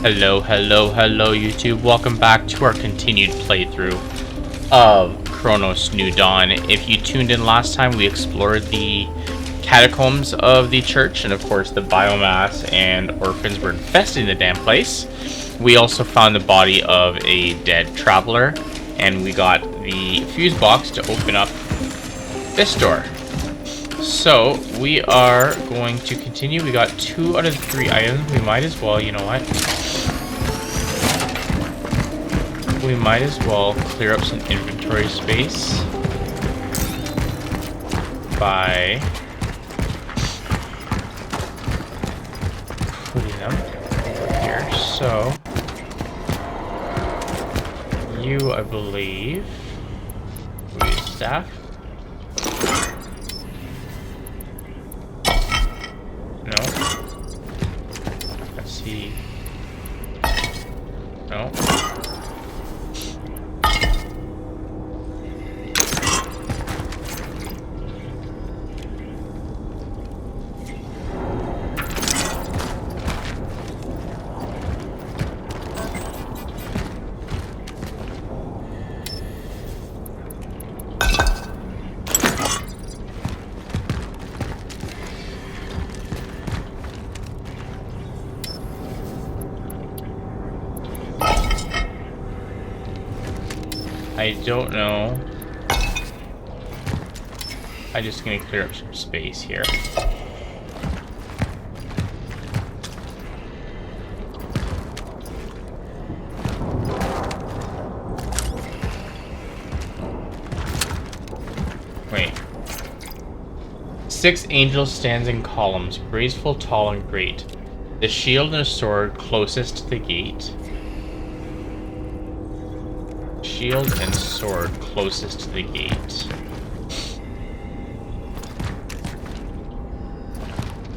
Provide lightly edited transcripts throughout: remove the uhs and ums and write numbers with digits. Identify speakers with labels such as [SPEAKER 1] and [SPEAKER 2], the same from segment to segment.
[SPEAKER 1] Hello YouTube. Welcome back to our continued playthrough of Cronos New Dawn. If you tuned in last time, we explored the catacombs of the church, and of course the biomass and orphans were infesting the damn place. We also found the body of a dead traveler, and we got the fuse box to open up this door. So we are going to continue. We got 2 out of the 3 items. We might as well, you know what? We might as well clear up some inventory space by putting them over here. So you, I believe, we use staff. No. Let's see. No. I don't know. I'm just gonna clear up some space here. Wait. 6 angels stands in columns, graceful, tall, and great. The shield and a sword closest to the gate. Shield and sword closest to the gate.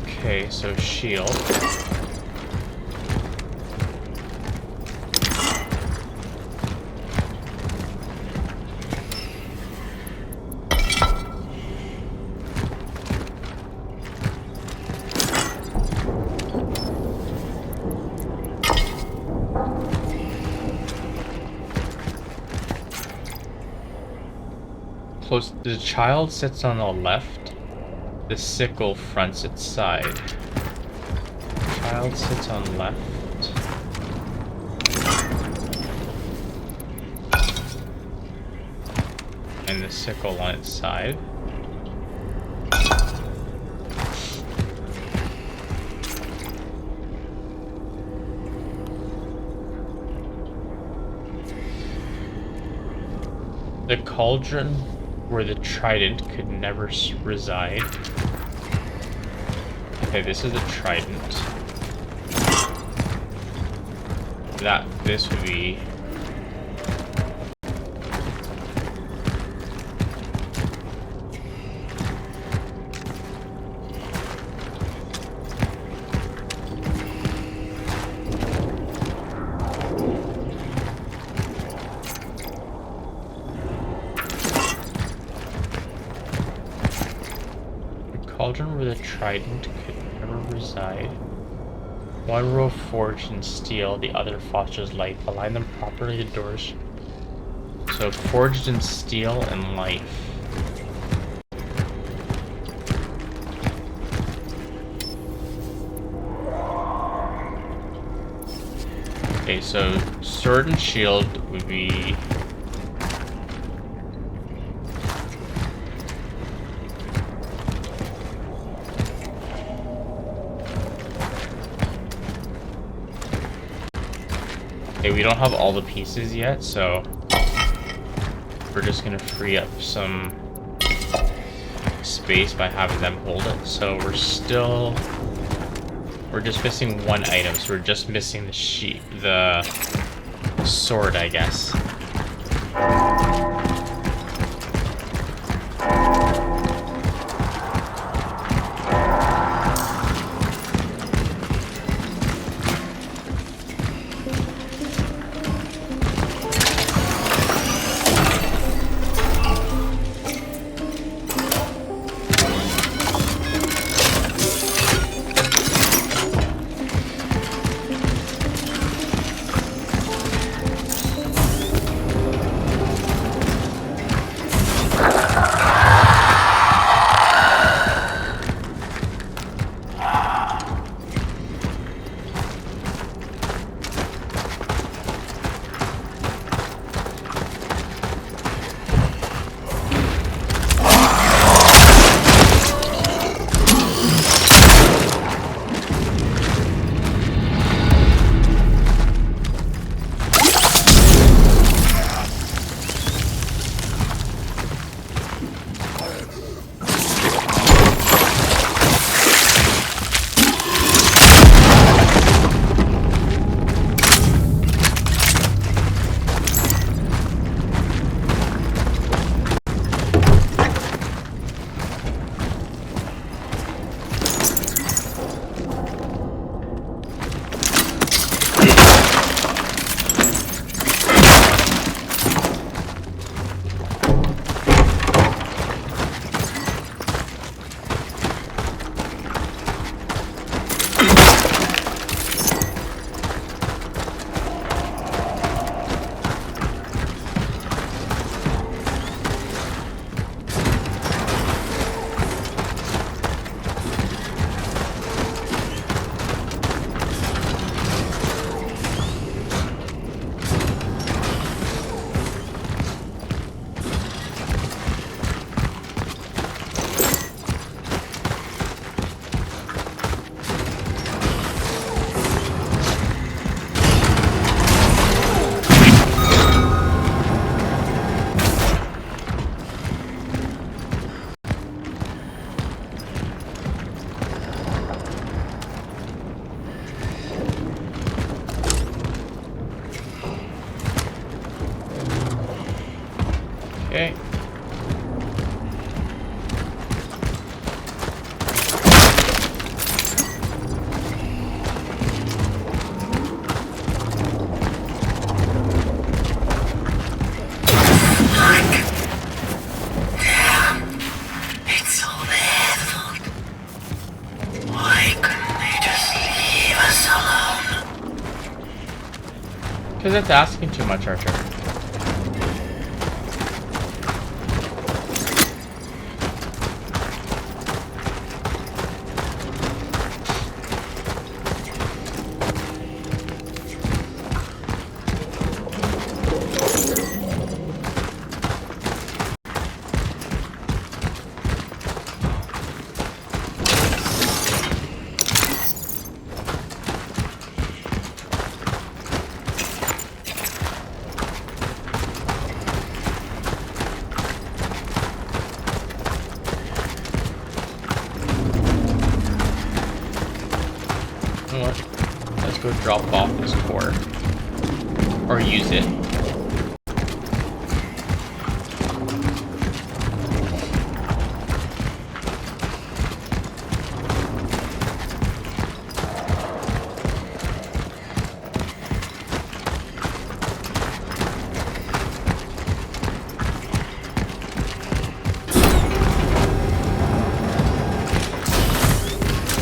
[SPEAKER 1] Okay, so shield. The child sits on the left. The sickle fronts its side. The child sits on left. And the sickle on its side. The cauldron where the trident could never reside. Okay, this is the trident. This would be... Cauldron where the trident could never reside. One row forged in steel, the other fosters life. Align them properly to doors. So forged in steel and life. Okay, so sword and shield would be... Okay, we don't have all the pieces yet, so we're just gonna free up some space by having them hold it. So we're just missing 1 item, so we're just missing the sword, I guess. Okay. Because that's asking too much, Archer. You know what? Let's go drop off this core. Or use it.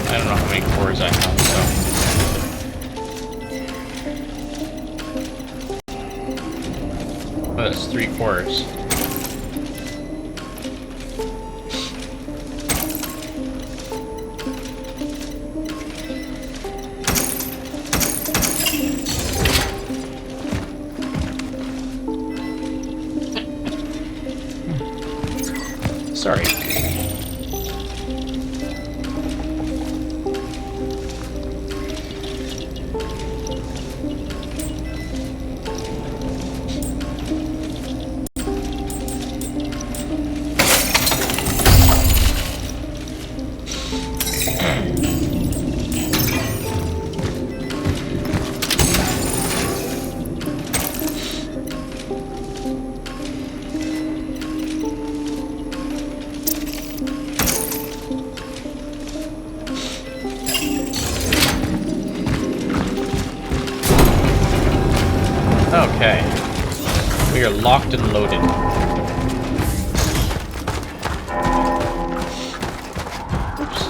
[SPEAKER 1] I don't know how many cores I have, so. Oh, that's 3 cores. Sorry. Okay. We are locked and loaded. Oops.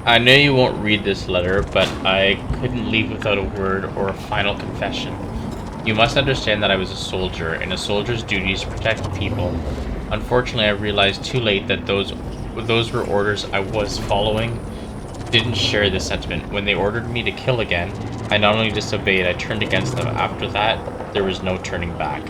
[SPEAKER 1] I know you won't read this letter, but I couldn't leave without a word or a final confession. You must understand that I was a soldier, and a soldier's duty is to protect the people. Unfortunately, I realized too late that those were orders I was following didn't share this sentiment. When they ordered me to kill again, I not only disobeyed, I turned against them. After that, there was no turning back.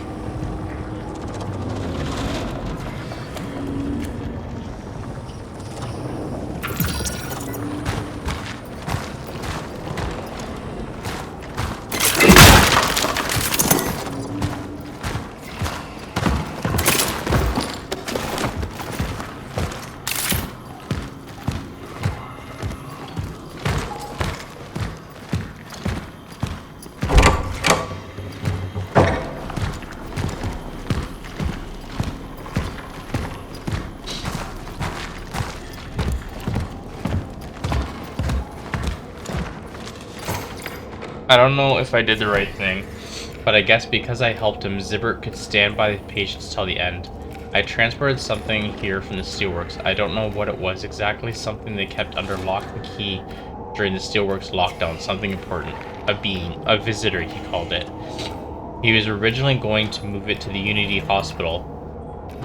[SPEAKER 1] I don't know if I did the right thing, but I guess because I helped him, Zibbert could stand by the patients till the end. I transported something here from the steelworks. I don't know what it was exactly, something they kept under lock and key during the steelworks lockdown, something important. A being, a visitor, he called it. He was originally going to move it to the Unity Hospital,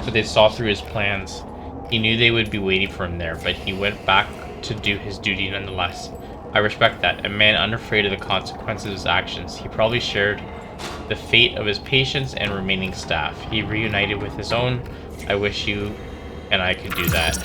[SPEAKER 1] but they saw through his plans. He knew they would be waiting for him there, but he went back to do his duty nonetheless. I respect that. A man unafraid of the consequences of his actions. He probably shared the fate of his patients and remaining staff. He reunited with his own. I wish you and I could do that.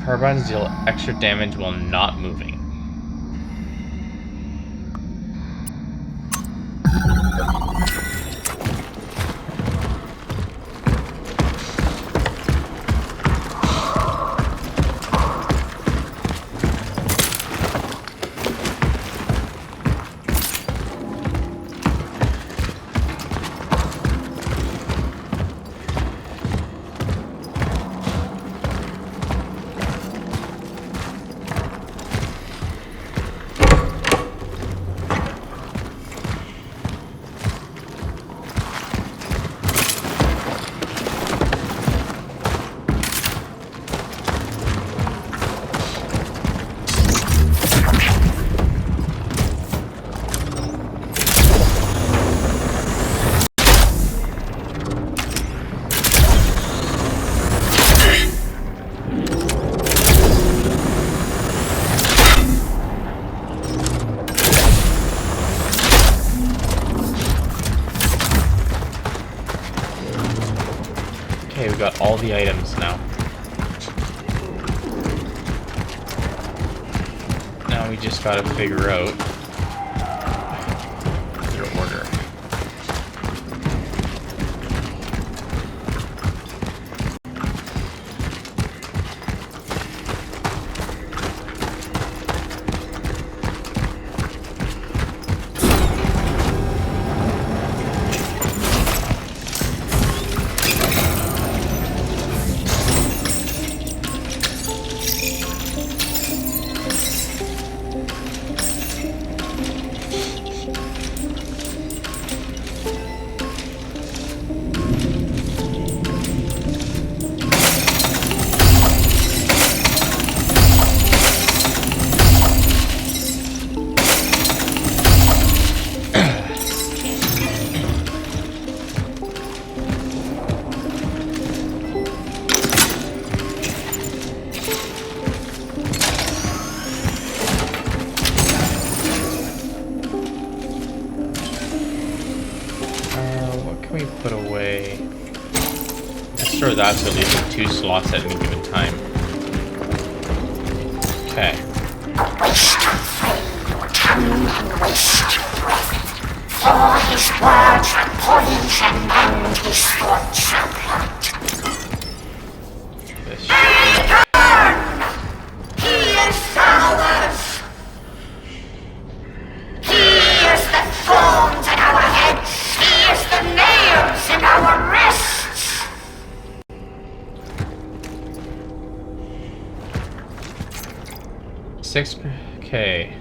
[SPEAKER 1] Carbines deal extra damage while not moving. Okay, we got all the items now. Now we just gotta figure out their order. Put away. Let's store that so at least have 2 slots at any given time.
[SPEAKER 2] words are poison and his thoughts are blood. Return! He is ours! He is the thorns in our heads! He is the nails in our wrists!
[SPEAKER 1] Okay.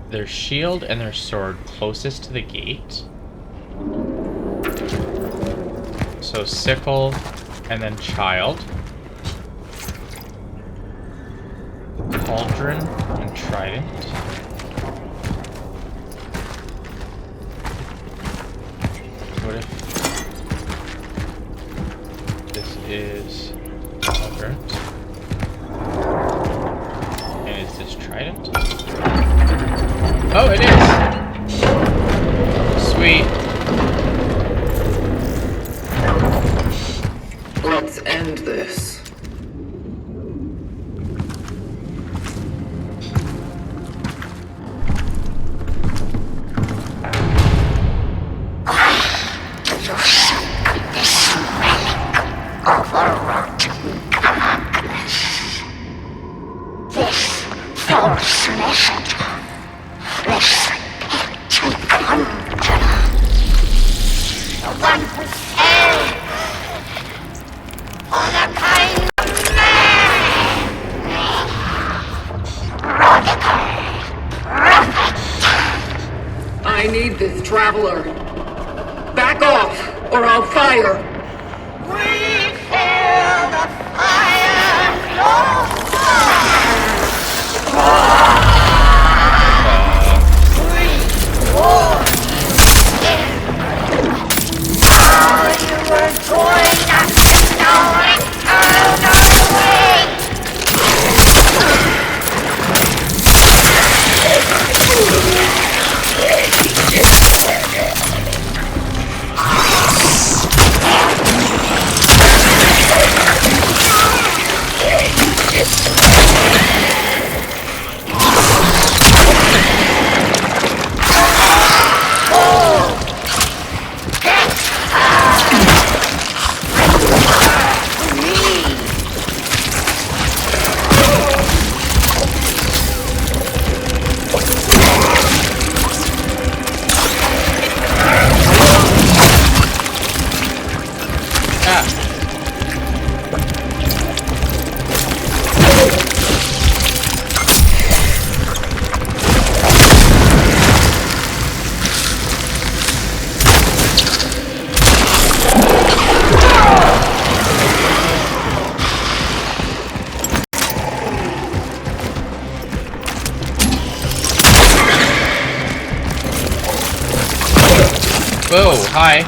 [SPEAKER 1] Their shield and their sword closest to the gate. So sickle and then child. Cauldron and trident. What if this is cauldron? And is this trident? Oh, it is! Sweet.
[SPEAKER 3] Let's end this.
[SPEAKER 2] False messenger, this empty conjurer, the one who failed, or the kind of man, radical, prophet.
[SPEAKER 3] I need this traveler. Back off, or I'll fire.
[SPEAKER 2] We feel the fire of your fire.
[SPEAKER 1] Whoa, hi.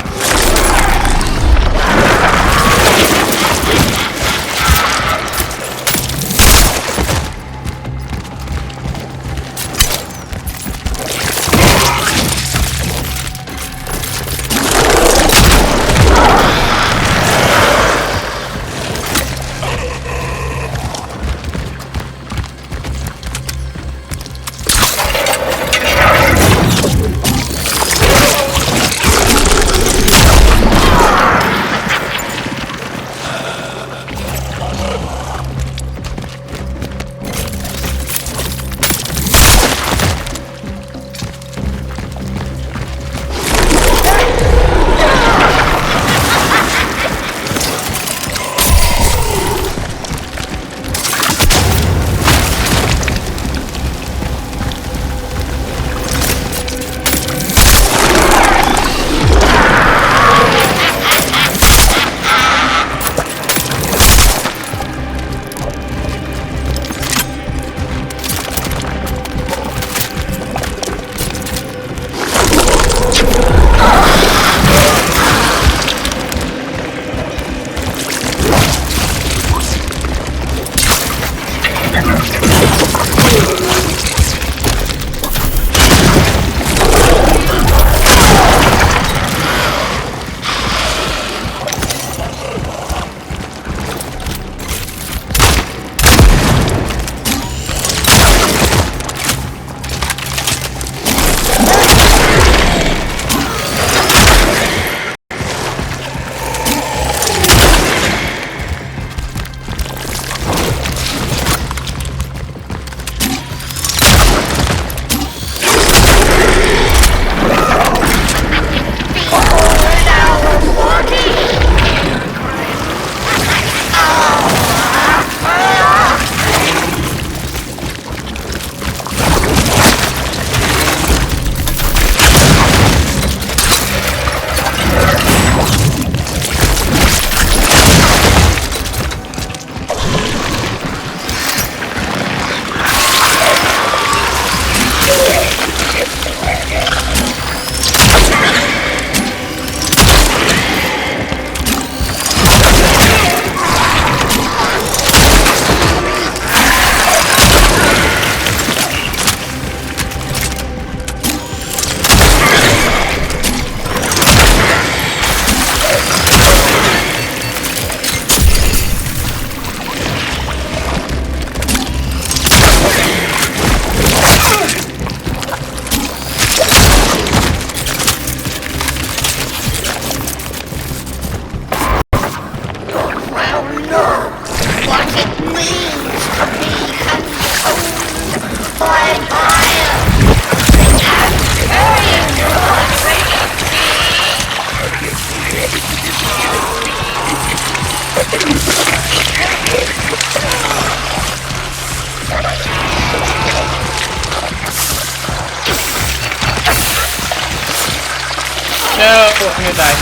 [SPEAKER 1] I'm gonna die.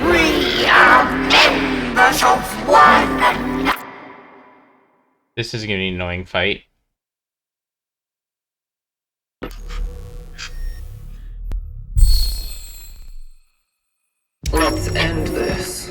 [SPEAKER 2] We are members of one another.
[SPEAKER 1] This is gonna be an annoying fight.
[SPEAKER 3] Let's end this.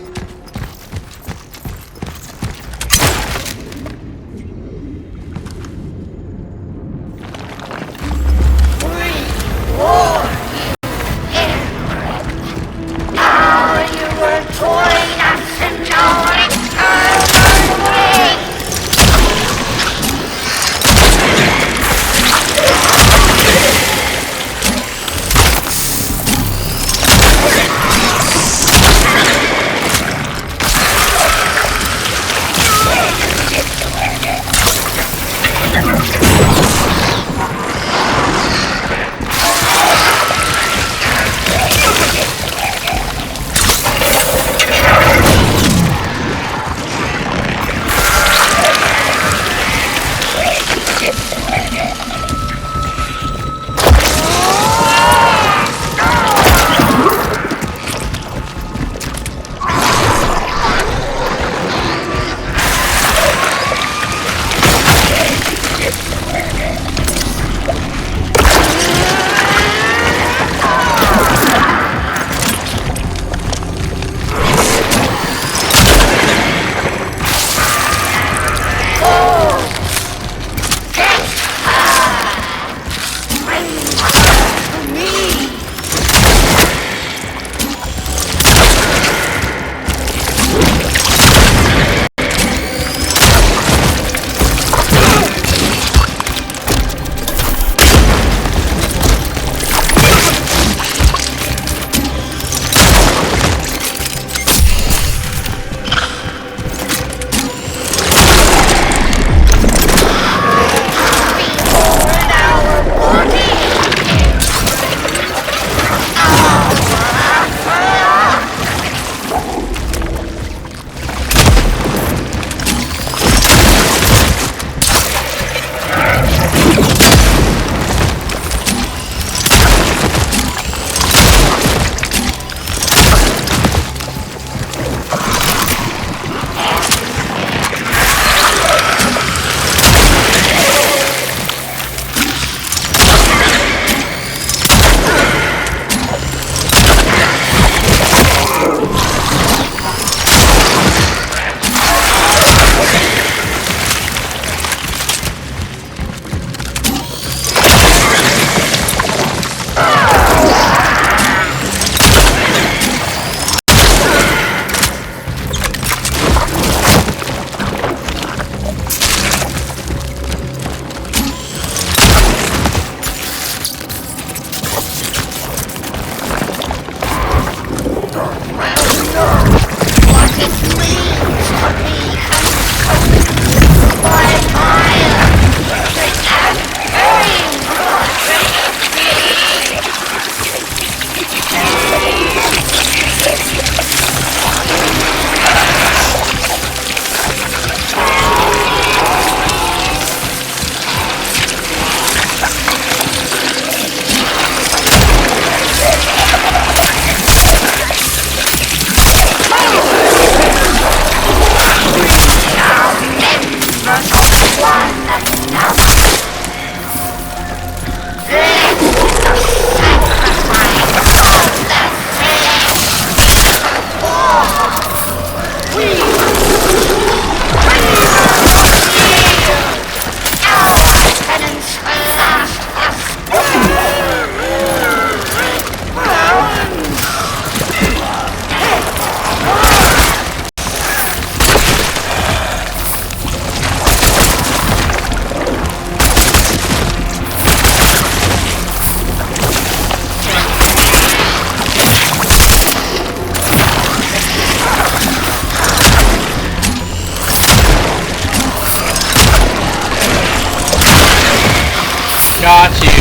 [SPEAKER 1] Got you.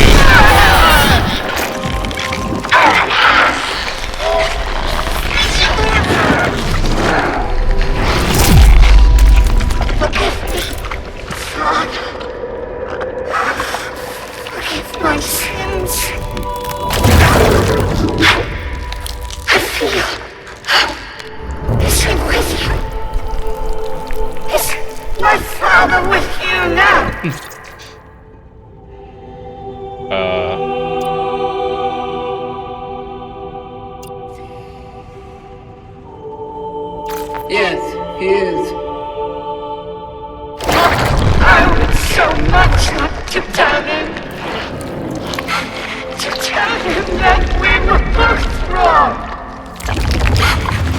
[SPEAKER 3] Yes, he is.
[SPEAKER 2] I would so much like to tell him. To tell him that we were both wrong.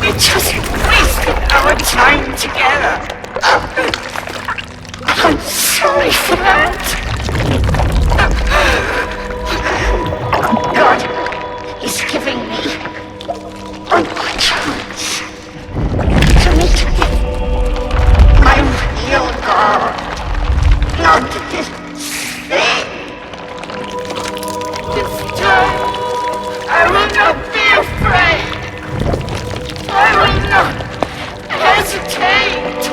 [SPEAKER 2] We just wasted our time together. I'm sorry for that. God is giving me one more chance to meet my real God, not this thing. This time, I will not be afraid. I will not hesitate.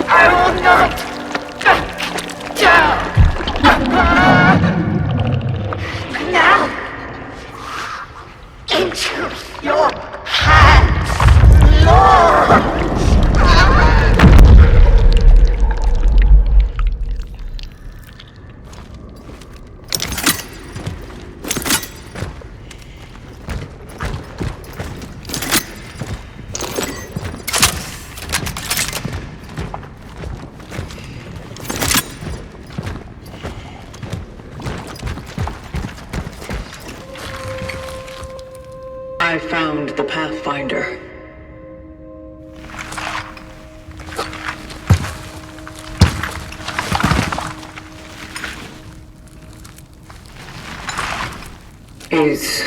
[SPEAKER 2] I will not back down. Now, into your hands, Lord.
[SPEAKER 3] I found the Pathfinder. He's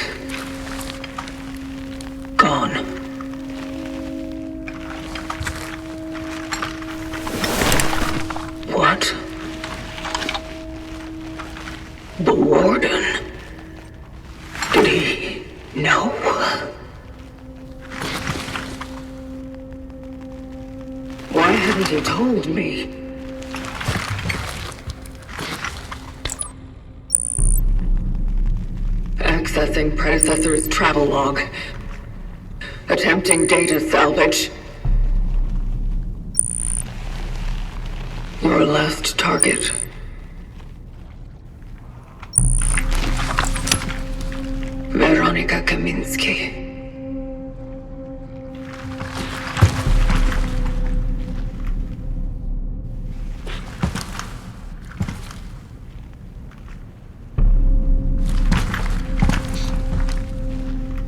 [SPEAKER 3] gone. What? The Warden? Did he know? Why hadn't he told me? Accessing predecessor's travel log. Attempting data salvage. Your last target. Veronica Kaminsky.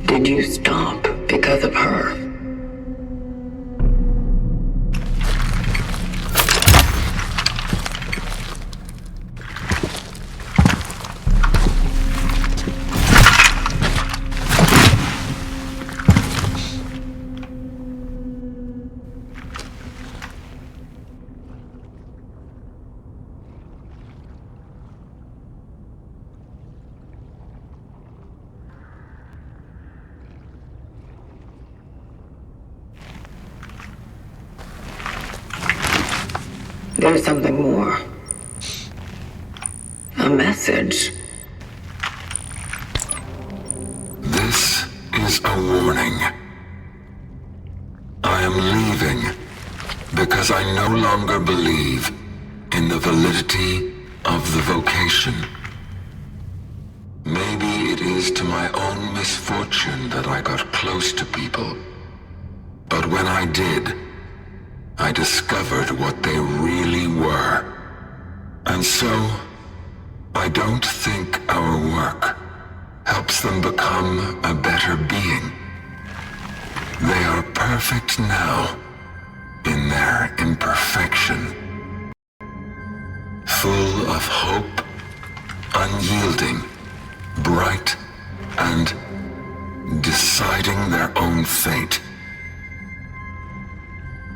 [SPEAKER 3] Did you stop because of her? There's something more. A message.
[SPEAKER 4] This is a warning. I am leaving because I no longer believe in the validity of the vocation. Maybe it is to my own misfortune that I got close to people. But when I did, I discovered what they really were. And so, I don't think our work helps them become a better being. They are perfect now, in their imperfection. Full of hope, unyielding, bright, and deciding their own fate.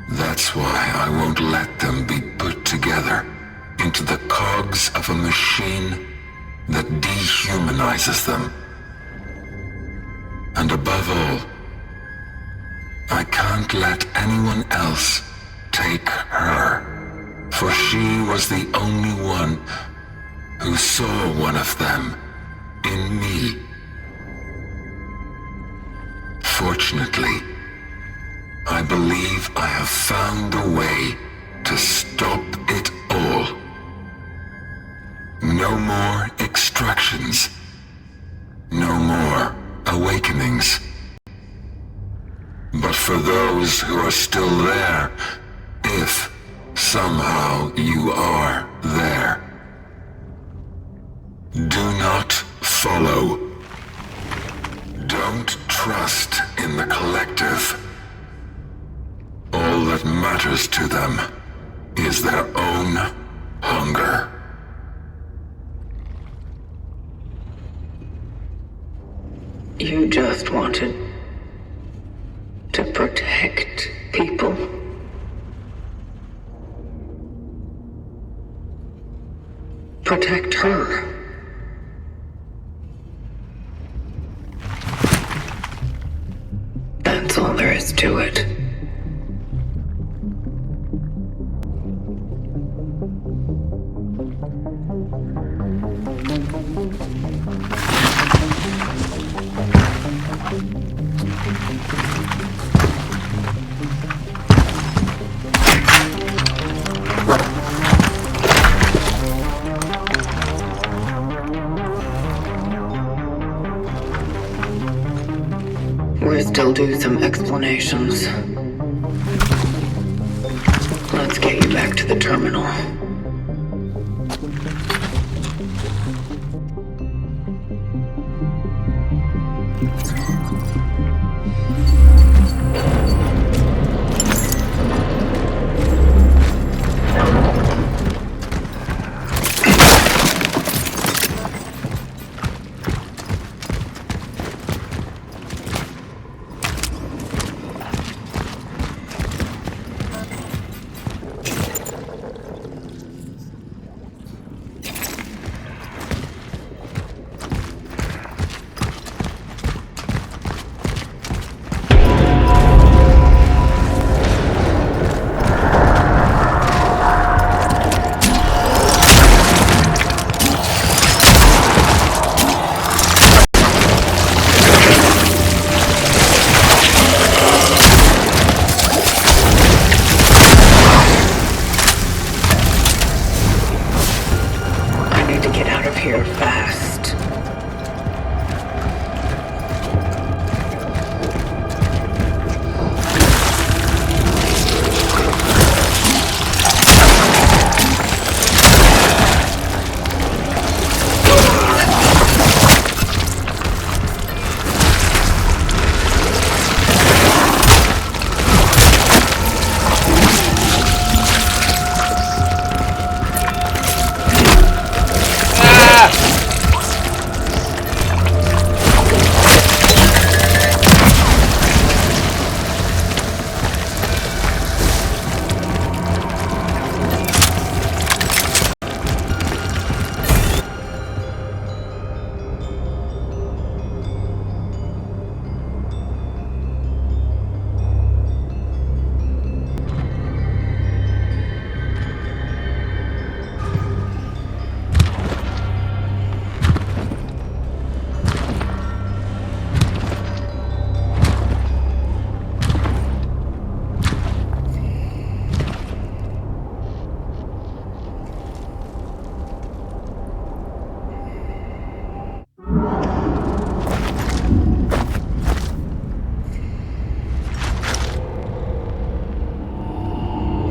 [SPEAKER 4] That's why I won't let them be put together into the cogs of a machine that dehumanizes them. And above all, I can't let anyone else take her, for she was the only one who saw one of them in me. Fortunately, I believe I have found a way to stop it all. No more extractions. No more awakenings. But for those who are still there, if somehow you are there, do not follow. Don't trust in the collective. All that matters to them is their own hunger.
[SPEAKER 3] You just wanted to protect people. Protect her. That's all there is to it. We're still due some explanations. Let's get you back to the terminal.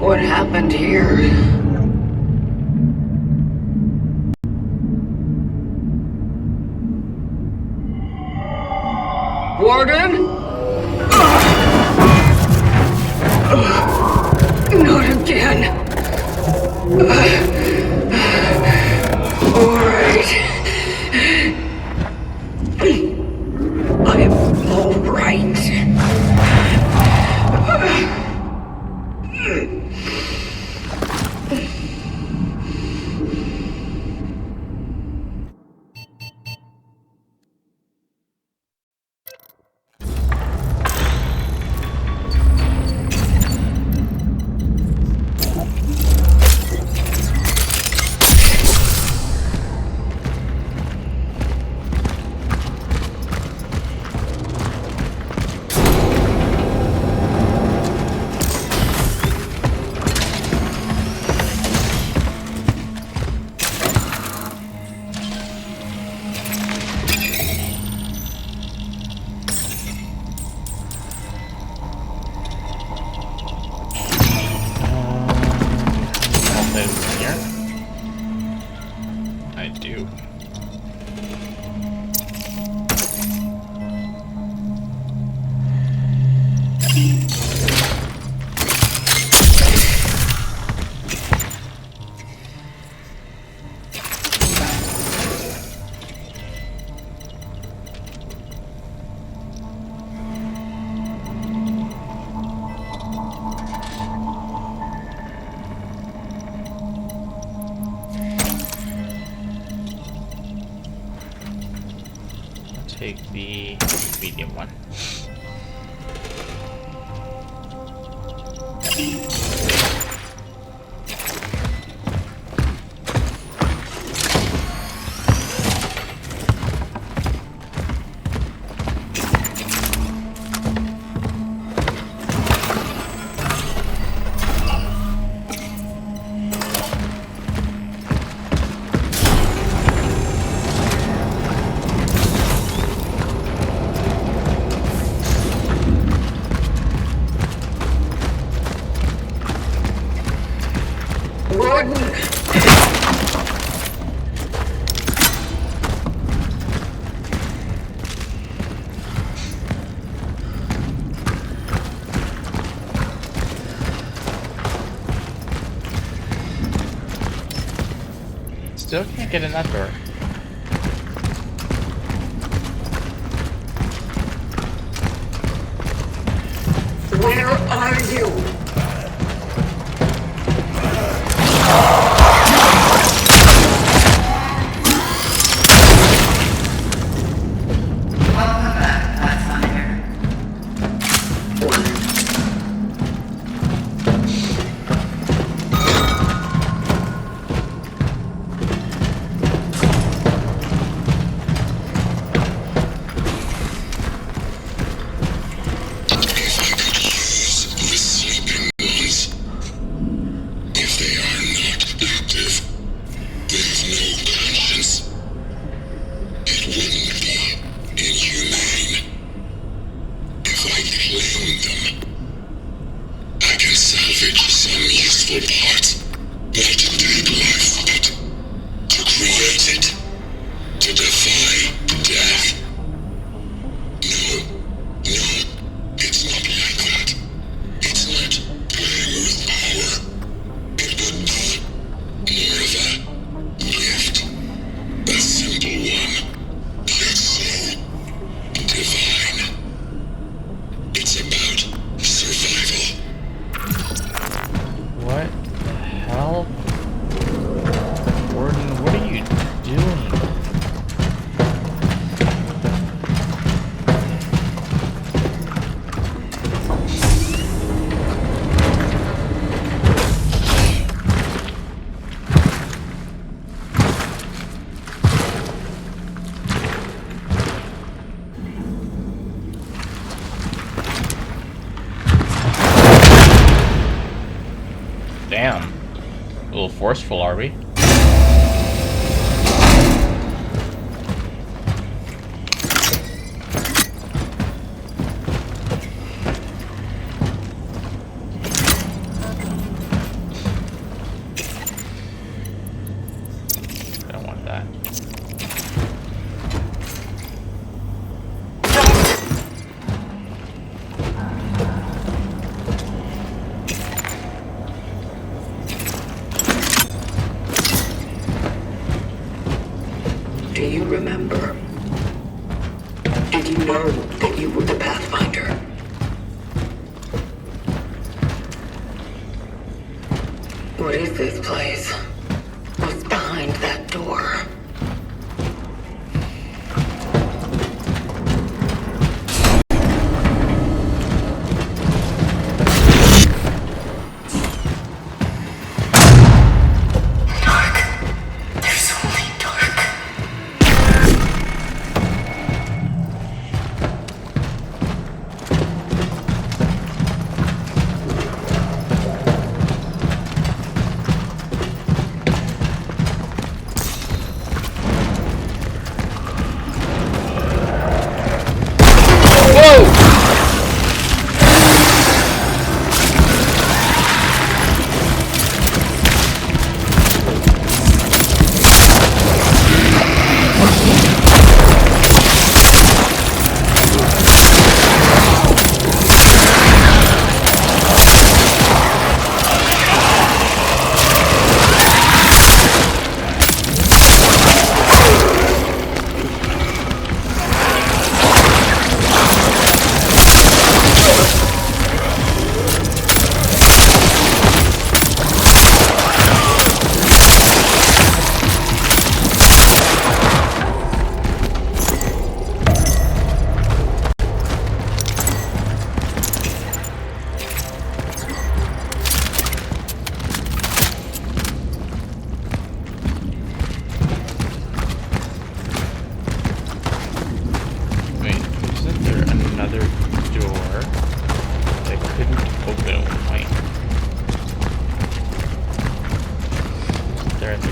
[SPEAKER 3] What happened here? Warden? Not again. All right. I'm all right.
[SPEAKER 1] I do. Take the medium one. Still can't get in that door.
[SPEAKER 3] Where are you?
[SPEAKER 1] Damn. A little forceful, are we? Don't want that.
[SPEAKER 3] Do you remember? Did you know that you were the Pathfinder? What is this place? What's behind that door?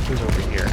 [SPEAKER 1] Who's over here?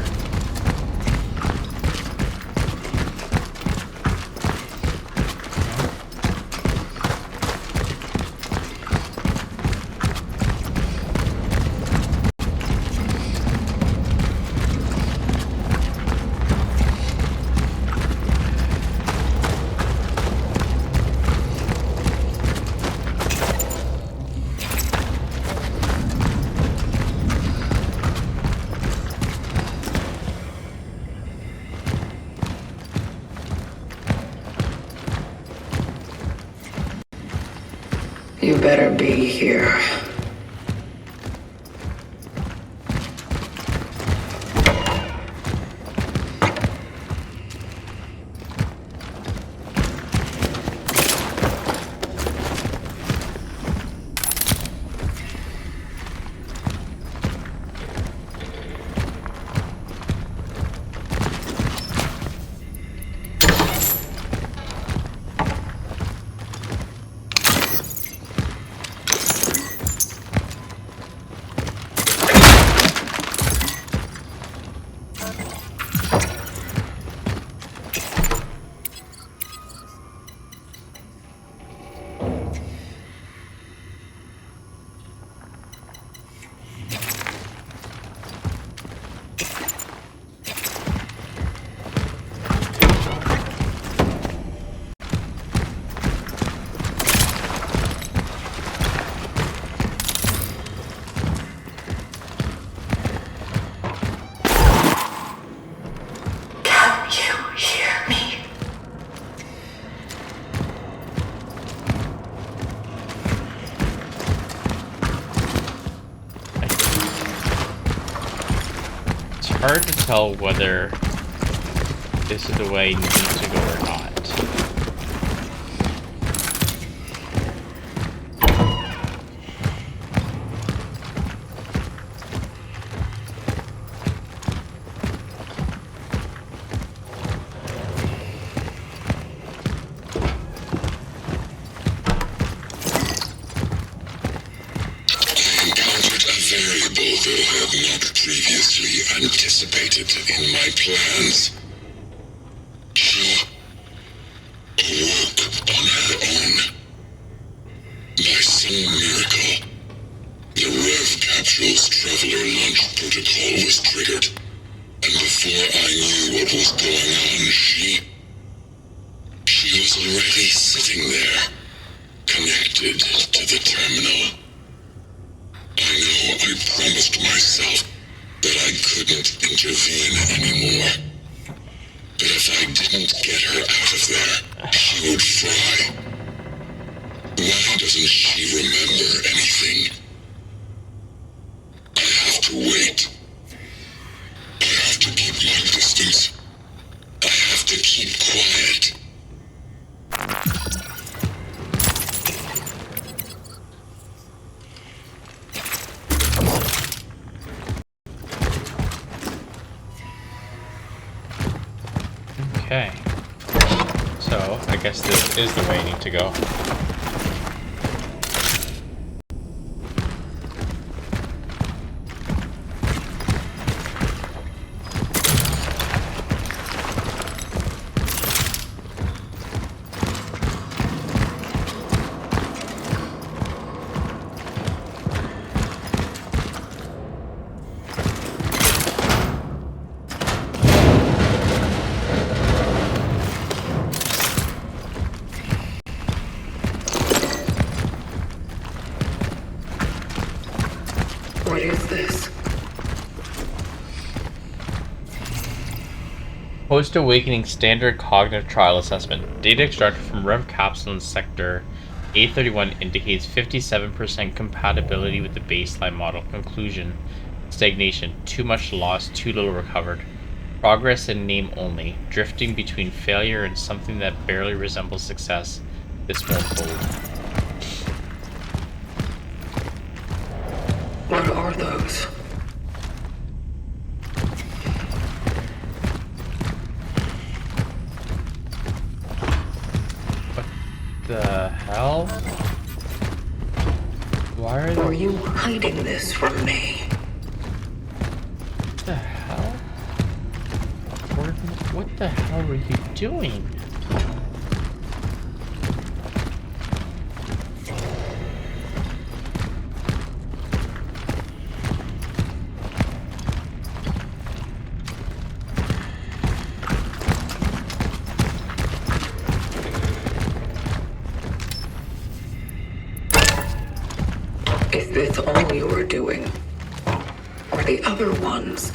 [SPEAKER 3] You better be here.
[SPEAKER 1] Hard to tell whether this is the way you need to go or not.
[SPEAKER 4] Although I have not previously anticipated in my plans. She awoke on her own. By some miracle, the Rev Capsule's Traveler Launch Protocol was triggered, and before I knew what was going on, she was already sitting there, connected to the terminal. I know I promised myself that I couldn't intervene anymore. But if I didn't get her out of there, she would fry. Why doesn't she remember anything? I have to wait. I have to keep my distance. I have to keep quiet.
[SPEAKER 1] Okay. So, I guess this is the way I need to go.
[SPEAKER 3] What is this?
[SPEAKER 1] Post-awakening standard cognitive trial assessment. Data extracted from Rev Capsule in Sector A31 indicates 57% compatibility with the baseline model. Conclusion: stagnation, too much lost, too little recovered. Progress in name only, drifting between failure and something that barely resembles success. This won't hold.
[SPEAKER 3] What are those?
[SPEAKER 1] What the hell? Why are
[SPEAKER 3] Are you hiding this from me?
[SPEAKER 1] What the hell? What the hell were you doing?
[SPEAKER 3] Is this all you're doing? Or the other ones?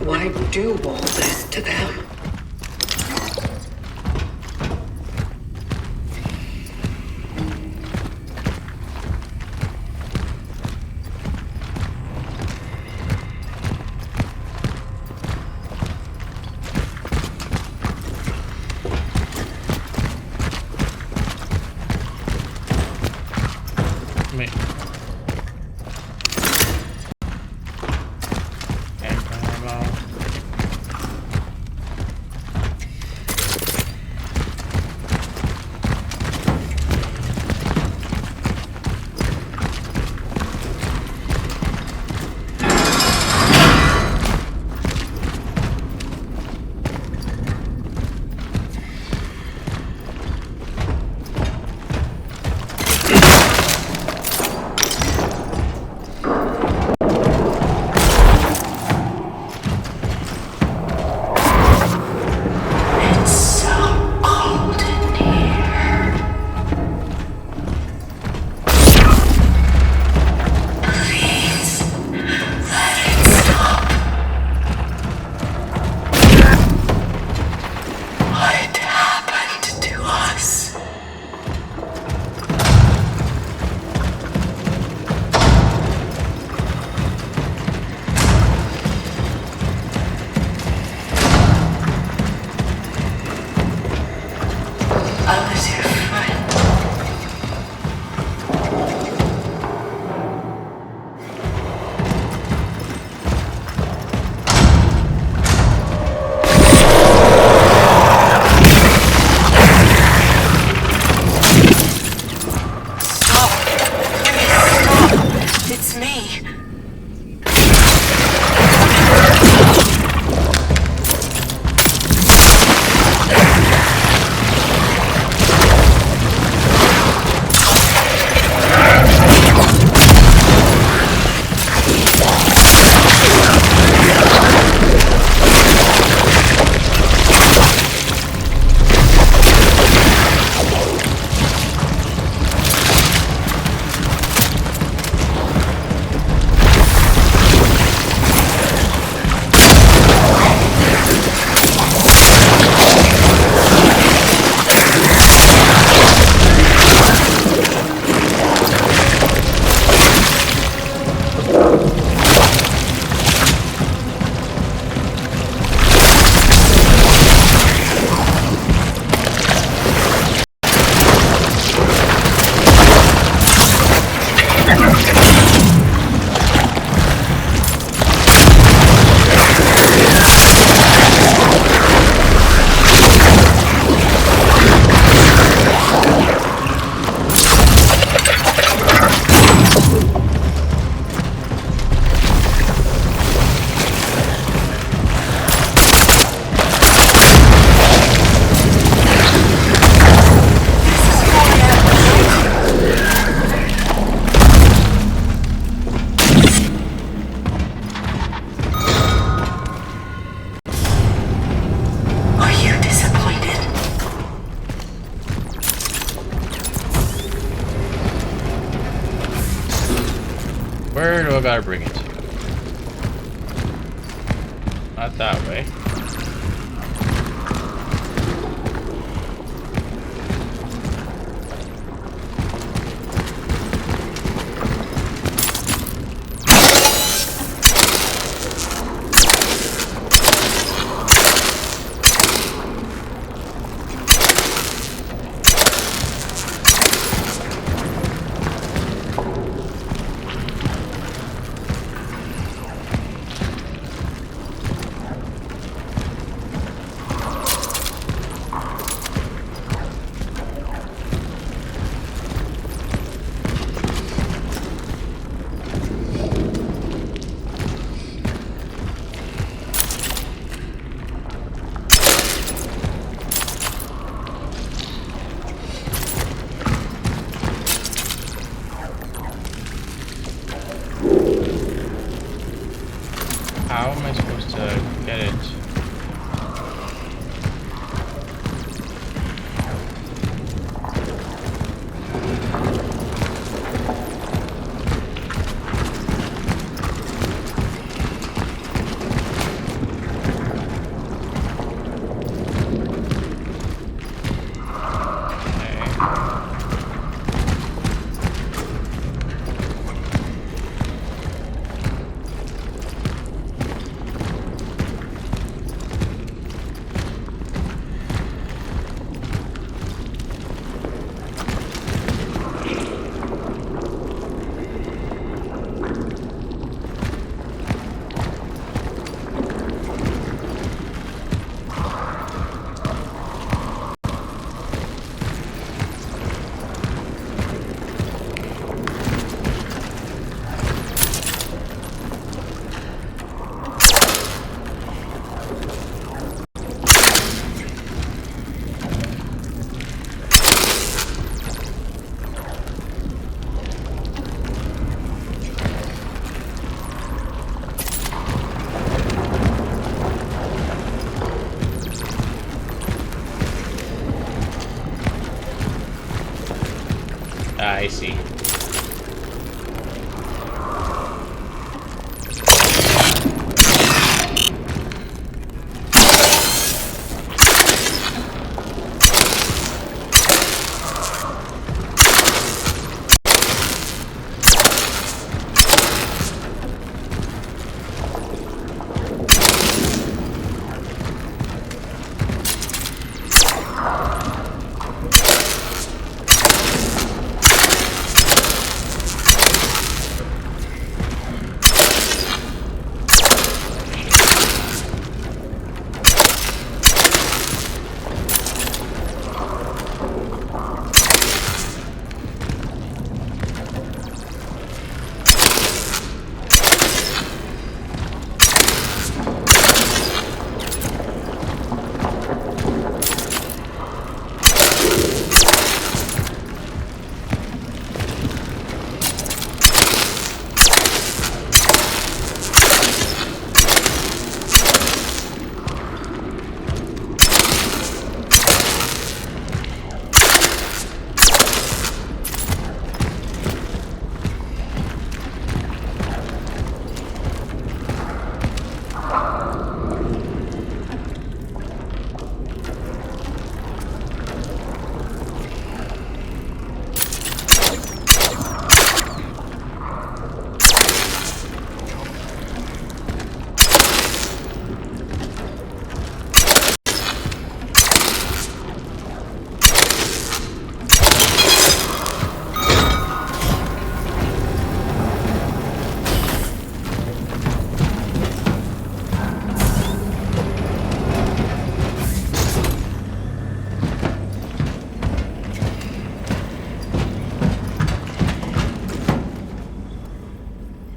[SPEAKER 3] Why do all this to them?
[SPEAKER 1] Wait. Where do I gotta bring it to? Not that way. How am I supposed to get it? I see.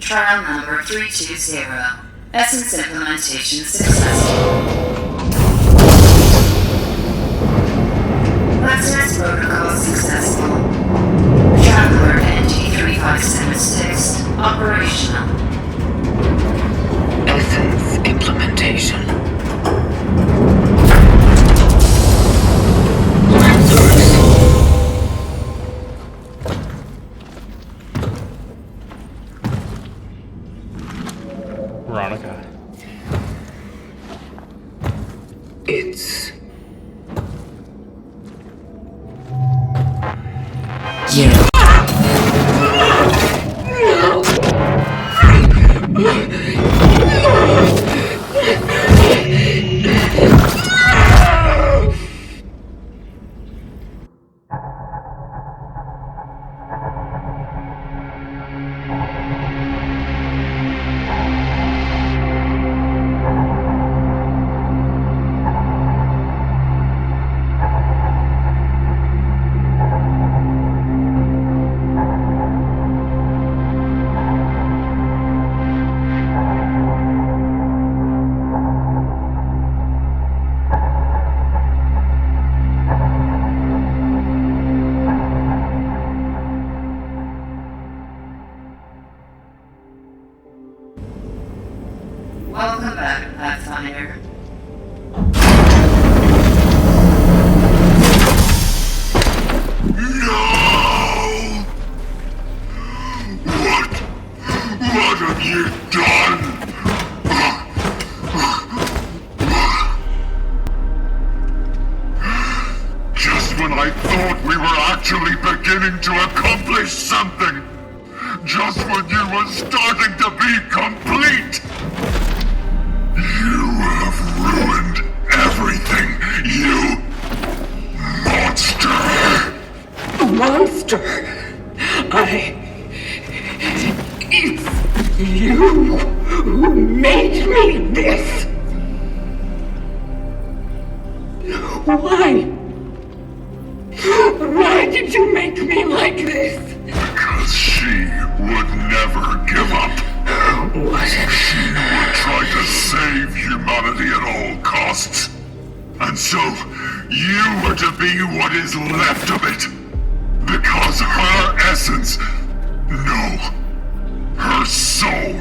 [SPEAKER 5] Trial number 320. Essence implementation successful. Access protocol successful. Traveler NT-3576 operational.
[SPEAKER 3] Essence implementation.
[SPEAKER 1] Veronica.
[SPEAKER 3] It's
[SPEAKER 5] You. Welcome back, Pathfinder.
[SPEAKER 4] No! What have you done? Just when I thought we were actually beginning to accomplish something. Just when you were starting to be complete. You have ruined everything, you monster.
[SPEAKER 3] Monster! It's you who made me this! Why? Why did you make me like this?
[SPEAKER 4] Because she would never give up.
[SPEAKER 3] What?
[SPEAKER 4] She would try to save humanity at all costs. And so, you were to be what is left of it. Because her essence, no, her soul,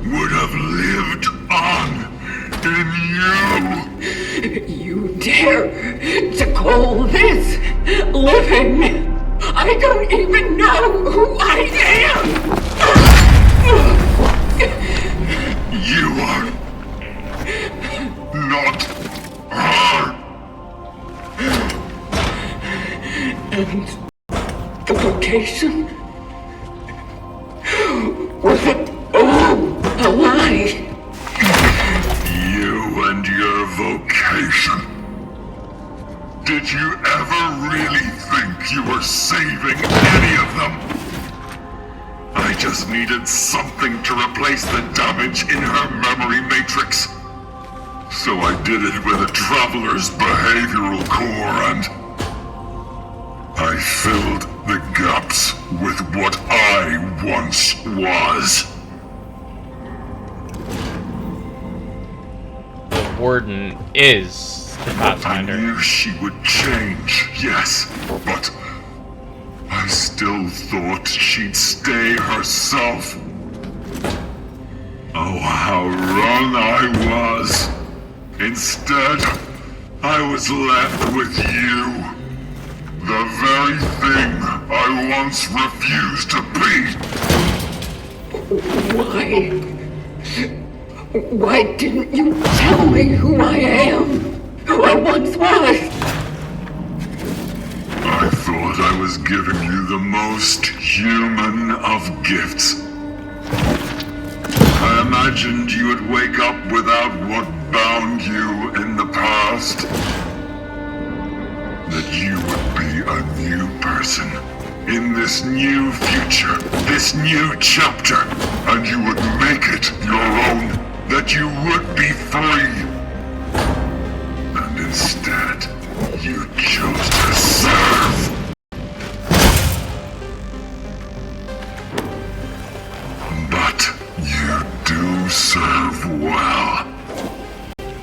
[SPEAKER 4] would have lived on in you.
[SPEAKER 3] You dare to call this living? I don't even know who I am!
[SPEAKER 4] You are not her.
[SPEAKER 3] And the vocation? Was it all a lie?
[SPEAKER 4] You and your vocation. Did you ever really think you were saving any of them? I just needed something to replace the damage in her memory matrix. So I did it with a traveler's behavioral core and I filled the gaps with what I once was.
[SPEAKER 1] The Warden is the
[SPEAKER 4] I
[SPEAKER 1] Pathfinder.
[SPEAKER 4] knew she would change, yes, but I still thought she'd stay herself. Oh, how wrong I was. Instead, I was left with you. The very thing I once refused to be.
[SPEAKER 3] Why didn't you tell me who I am? Who I once was?
[SPEAKER 4] I thought I was giving you the most human of gifts. I imagined you would wake up without what bound you in the past. That you would be a new person in this new future, this new chapter, and you would make it your own, that you would be free. And instead, you chose to serve. But you do serve well.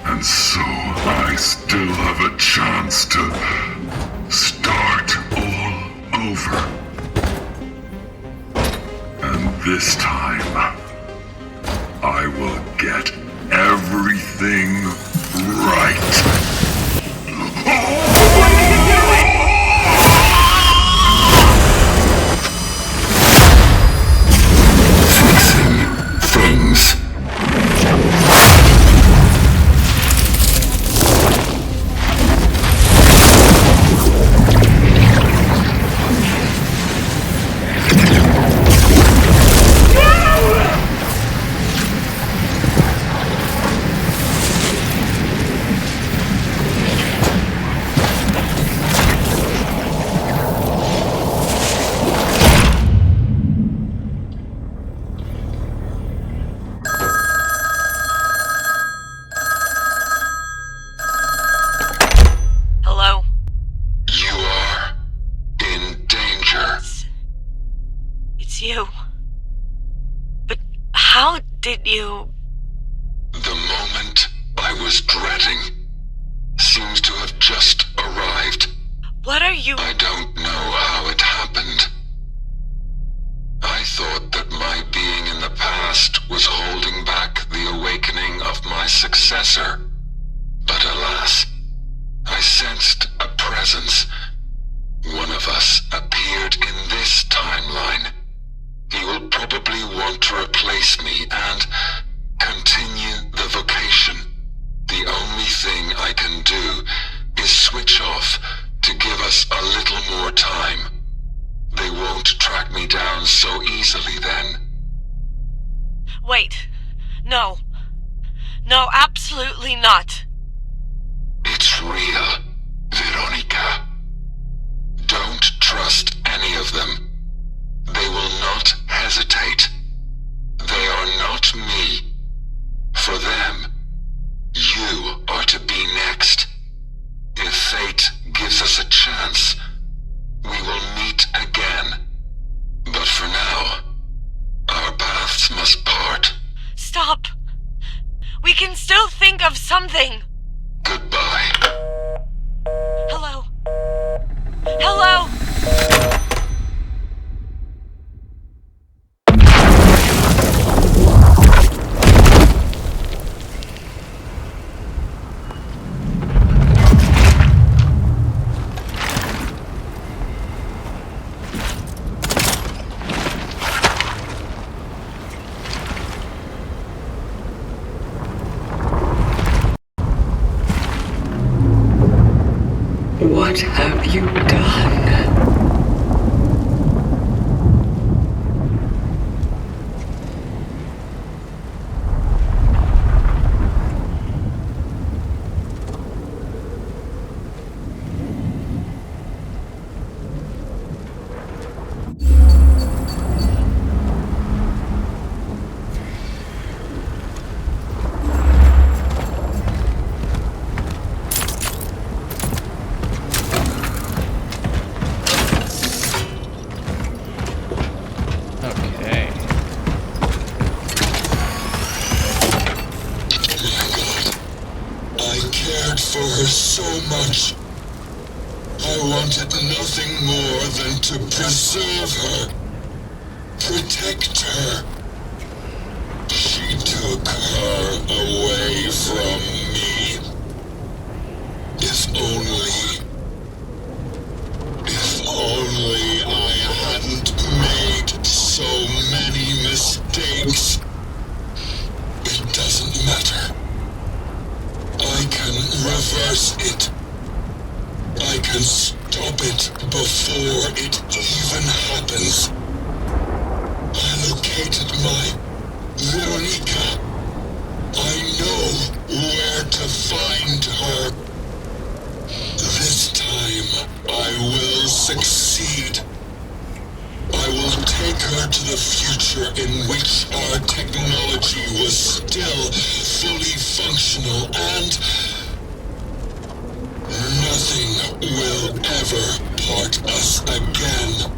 [SPEAKER 4] And so I still have a chance to start all over. And this time, I will get everything right. Things.
[SPEAKER 2] Hello?
[SPEAKER 4] You are in danger.
[SPEAKER 2] It's you. But how did you...
[SPEAKER 4] The moment I was dreading seems to have just arrived.
[SPEAKER 2] What are you...
[SPEAKER 4] I don't know how it happened. I thought that my being in the past was holding back the awakening successor. But alas, I sensed a presence. One of us appeared in this timeline. He will probably want to replace me and continue the vocation. The only thing I can do is switch off to give us a little more time. They won't track me down so easily then.
[SPEAKER 6] Wait. No. No, absolutely not.
[SPEAKER 4] It's real, Veronica. Don't trust any of them. They will not hesitate. They are not me. For them, you are to be next. If fate gives us a chance, we will meet again. But for now, our paths must part.
[SPEAKER 6] Stop. We can still think of something.
[SPEAKER 4] Goodbye.
[SPEAKER 6] Hello? Hello?
[SPEAKER 3] What have you done?
[SPEAKER 4] For her so much. I wanted nothing more than to preserve her, protect her. She took her away from me. If only I hadn't made so many mistakes. It doesn't matter. I can reverse it. I can stop it before it even happens. I located my Veronica. I know where to find her. This time, I will succeed. I will take her to the future in which our technology was still fully functional and nothing will ever part us again.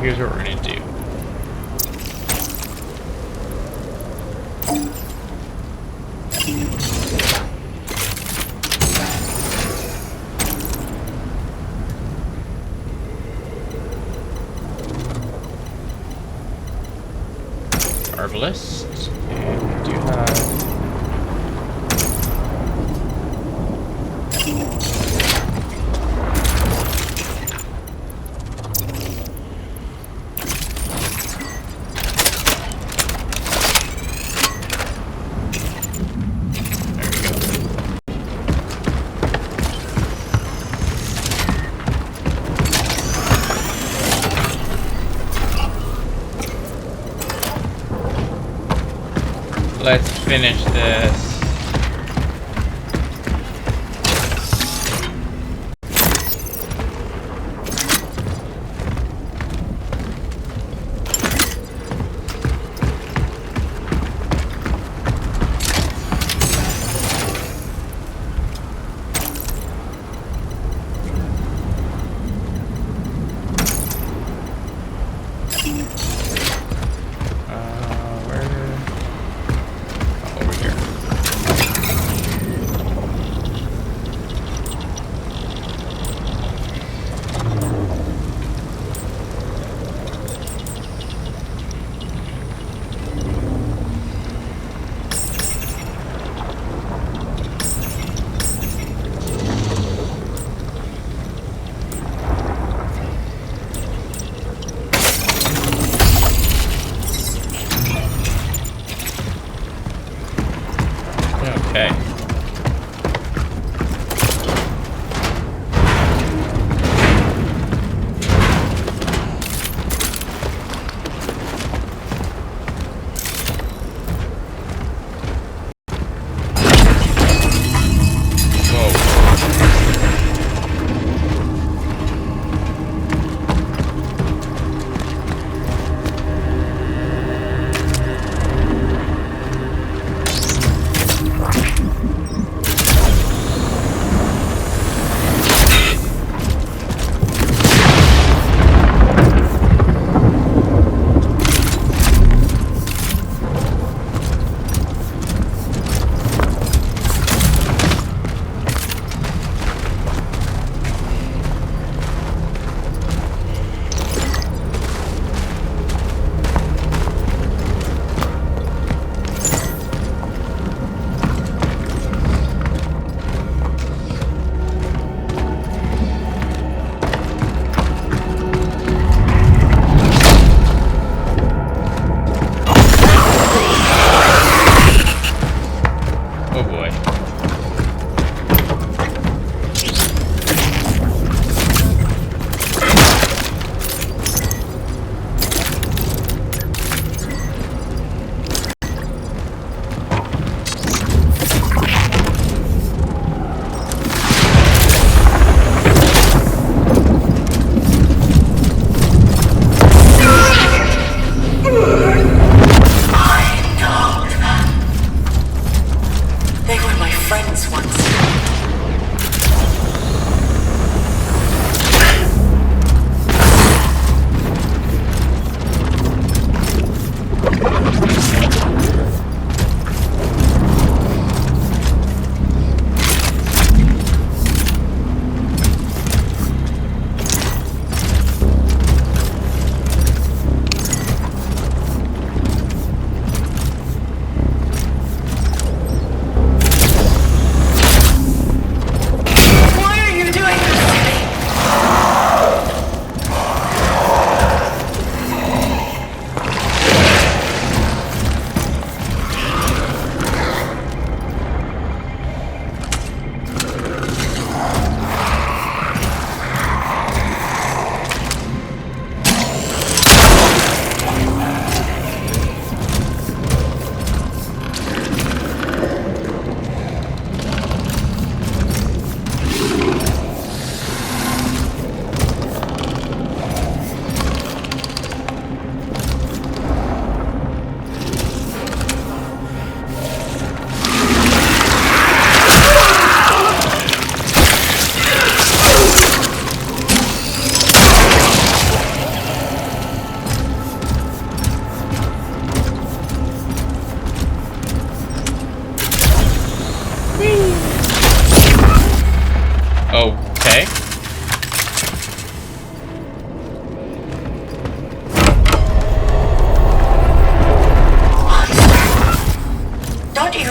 [SPEAKER 1] Here's what we're gonna do. Herbalist, and we do have let's finish this.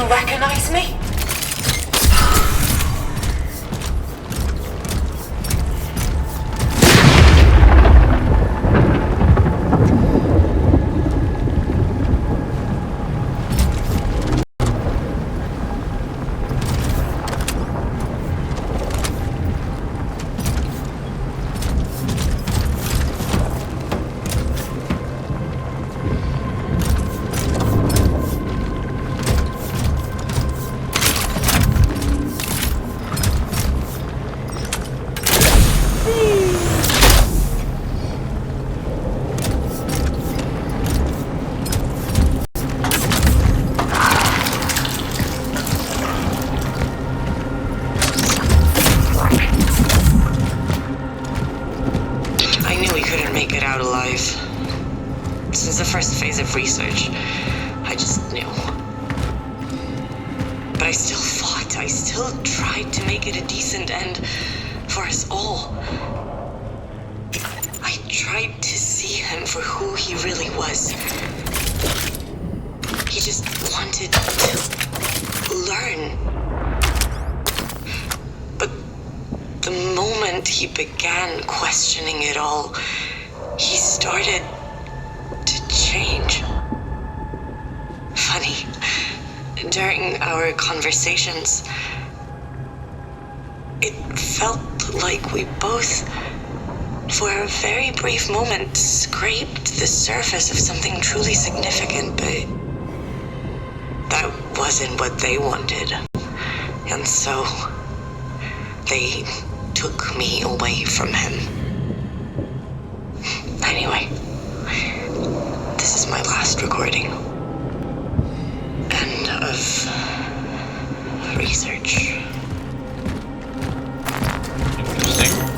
[SPEAKER 6] you recognize me?
[SPEAKER 5] Since the first phase of research, I just knew. But I still fought. I still tried to make it a decent end for us all. I tried to see him for who he really was. He just wanted to learn. But the moment he began questioning it all, he started to change. Funny, during our conversations, it felt like we both, for a very brief moment, scraped the surface of something truly significant, but that wasn't what they wanted. And so, they took me away from him. Anyway, this is my last recording. End of research.
[SPEAKER 1] Interesting.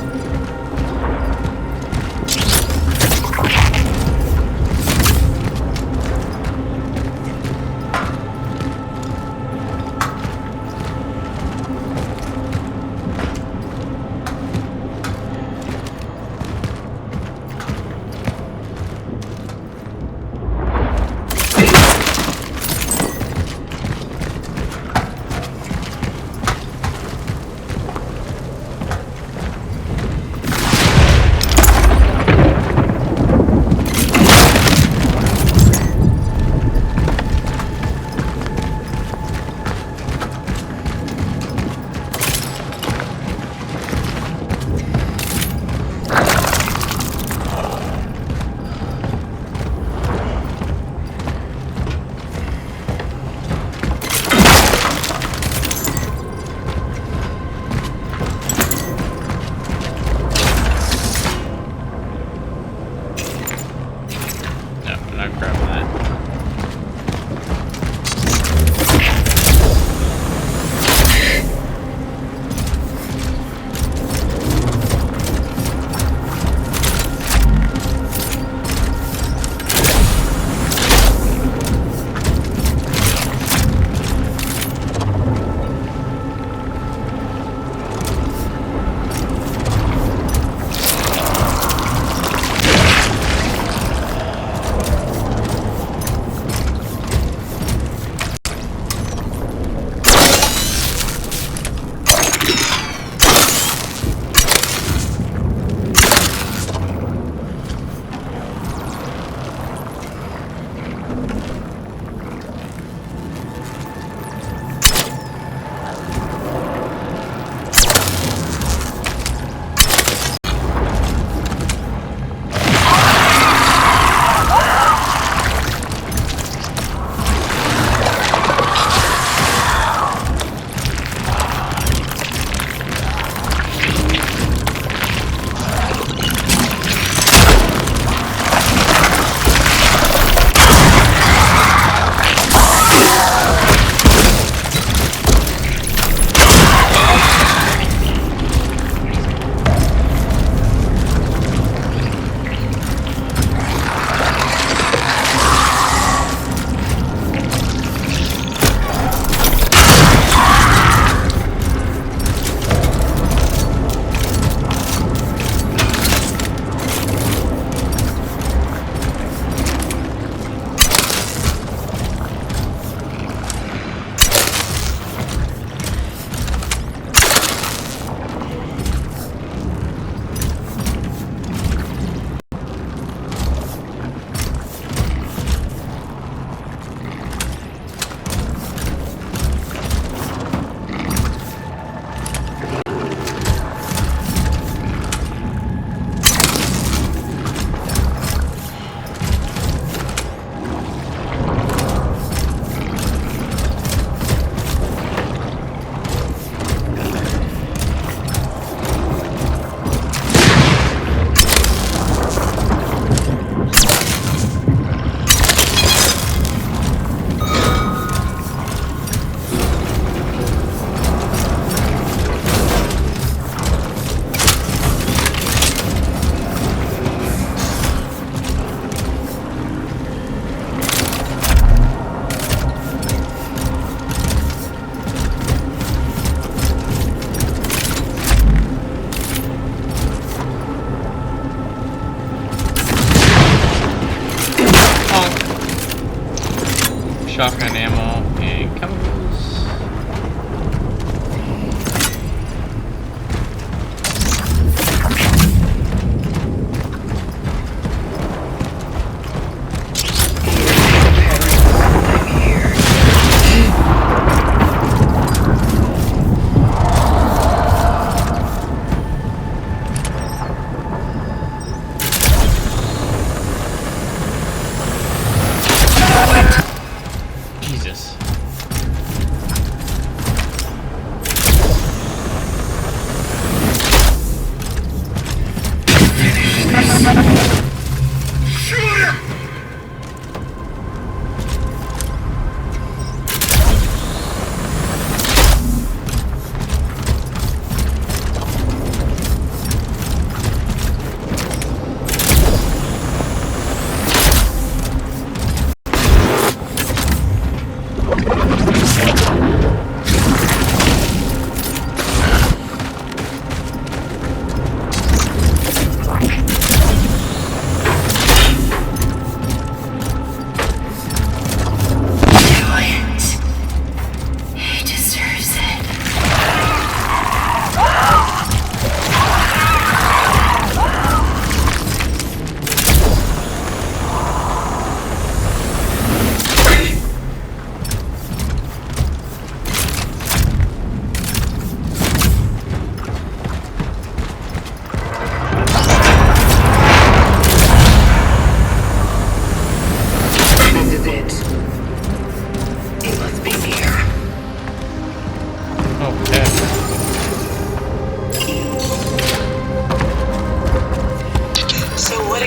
[SPEAKER 1] shotgun ammo and chemicals.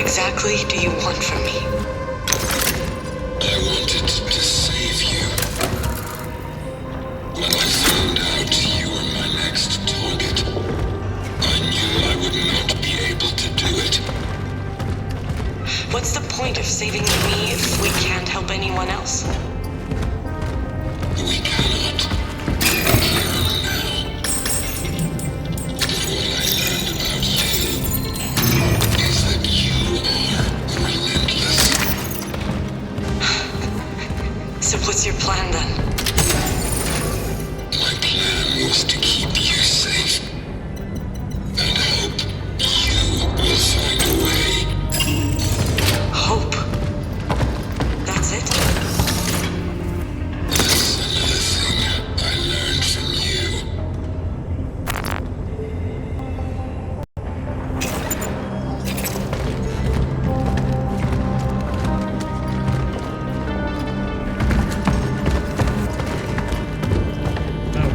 [SPEAKER 5] exactly do you want from me?
[SPEAKER 4] I wanted to save you. When I found out you were my next target, I knew I would not be able to do it.
[SPEAKER 5] What's the point of saving me if we can't help anyone else?
[SPEAKER 4] We cannot. Here and now. But what I learned about you is that you are relentless.
[SPEAKER 5] So what's your plan then?
[SPEAKER 4] My plan was to keep you safe. And hope you will find a way.
[SPEAKER 5] Hope? That's it?
[SPEAKER 4] That's another thing I learned from you.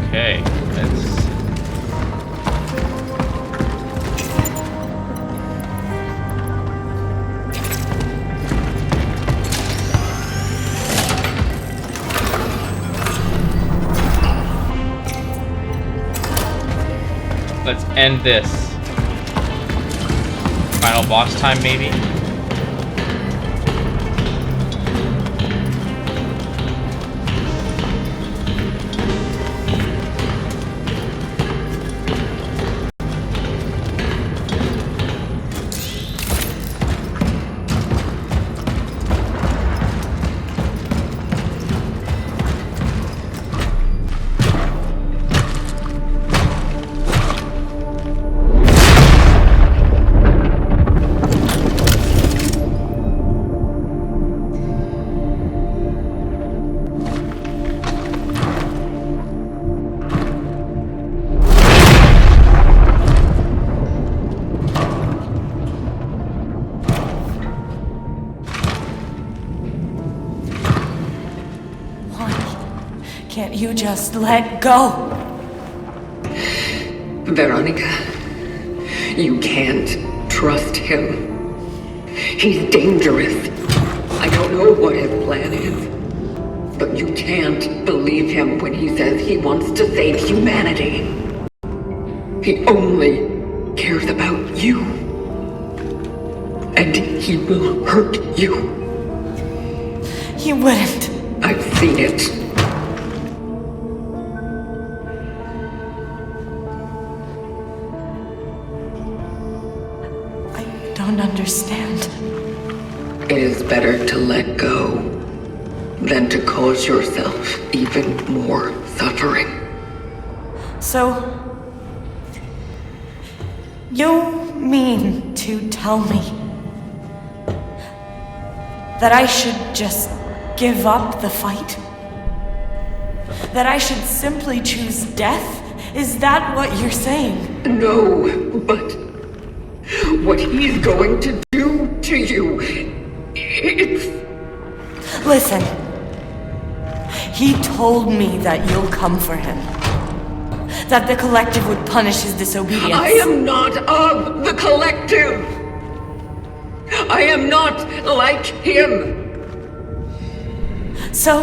[SPEAKER 1] Okay, let's... Let's end this. Final boss time, maybe?
[SPEAKER 6] Can't you just let go?
[SPEAKER 3] Veronica, you can't trust him. He's dangerous. I don't know what his plan is, but you can't believe him when he says he wants to save humanity. He only cares about you. And he will hurt you.
[SPEAKER 6] He wouldn't.
[SPEAKER 3] I've seen it.
[SPEAKER 6] I don't understand.
[SPEAKER 3] It is better to let go than to cause yourself even more suffering.
[SPEAKER 6] So, you mean to tell me that I should just give up the fight? That I should simply choose death? Is that what you're saying?
[SPEAKER 3] No, but what he's going to do to you, it's...
[SPEAKER 6] Listen, he told me that you'll come for him. That the collective would punish his disobedience.
[SPEAKER 3] I am not of the collective. I am not like him.
[SPEAKER 6] So,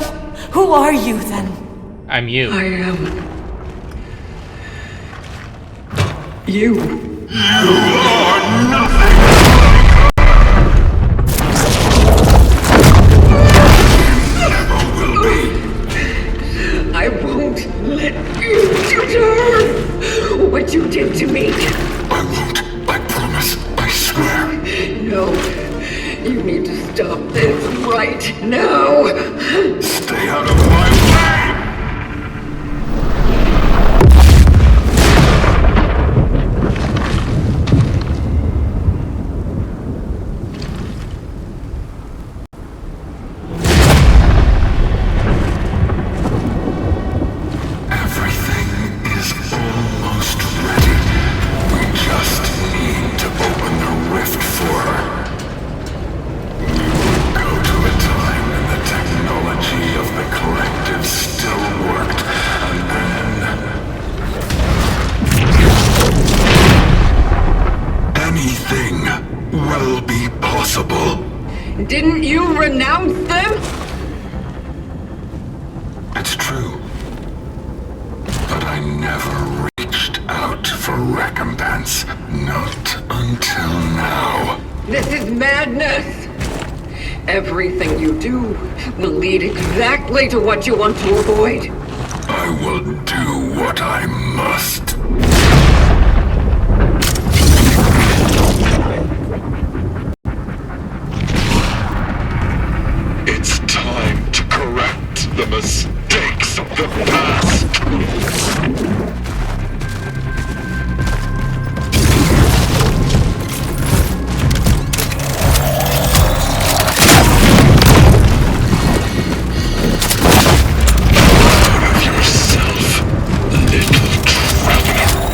[SPEAKER 6] who are you then?
[SPEAKER 1] I'm you.
[SPEAKER 3] I am... you.
[SPEAKER 4] You are nothing! Never will be.
[SPEAKER 3] I won't let you do to her what you did to me.
[SPEAKER 4] I won't. I promise. I swear.
[SPEAKER 3] No, you need to stop this right now.
[SPEAKER 4] Stay out of my way! Everything is almost ready. We just need to open the rift for her. We will go to a time when the technology of the collective still worked, and then... anything will be possible.
[SPEAKER 3] Didn't you renounce them?
[SPEAKER 4] It's true. But I never reached out for recompense. Not until now.
[SPEAKER 3] This is madness. Everything you do will lead exactly to what you want to avoid.
[SPEAKER 4] I will do what I must. It's time to correct the mistakes of the past. Out of yourself, little traveler.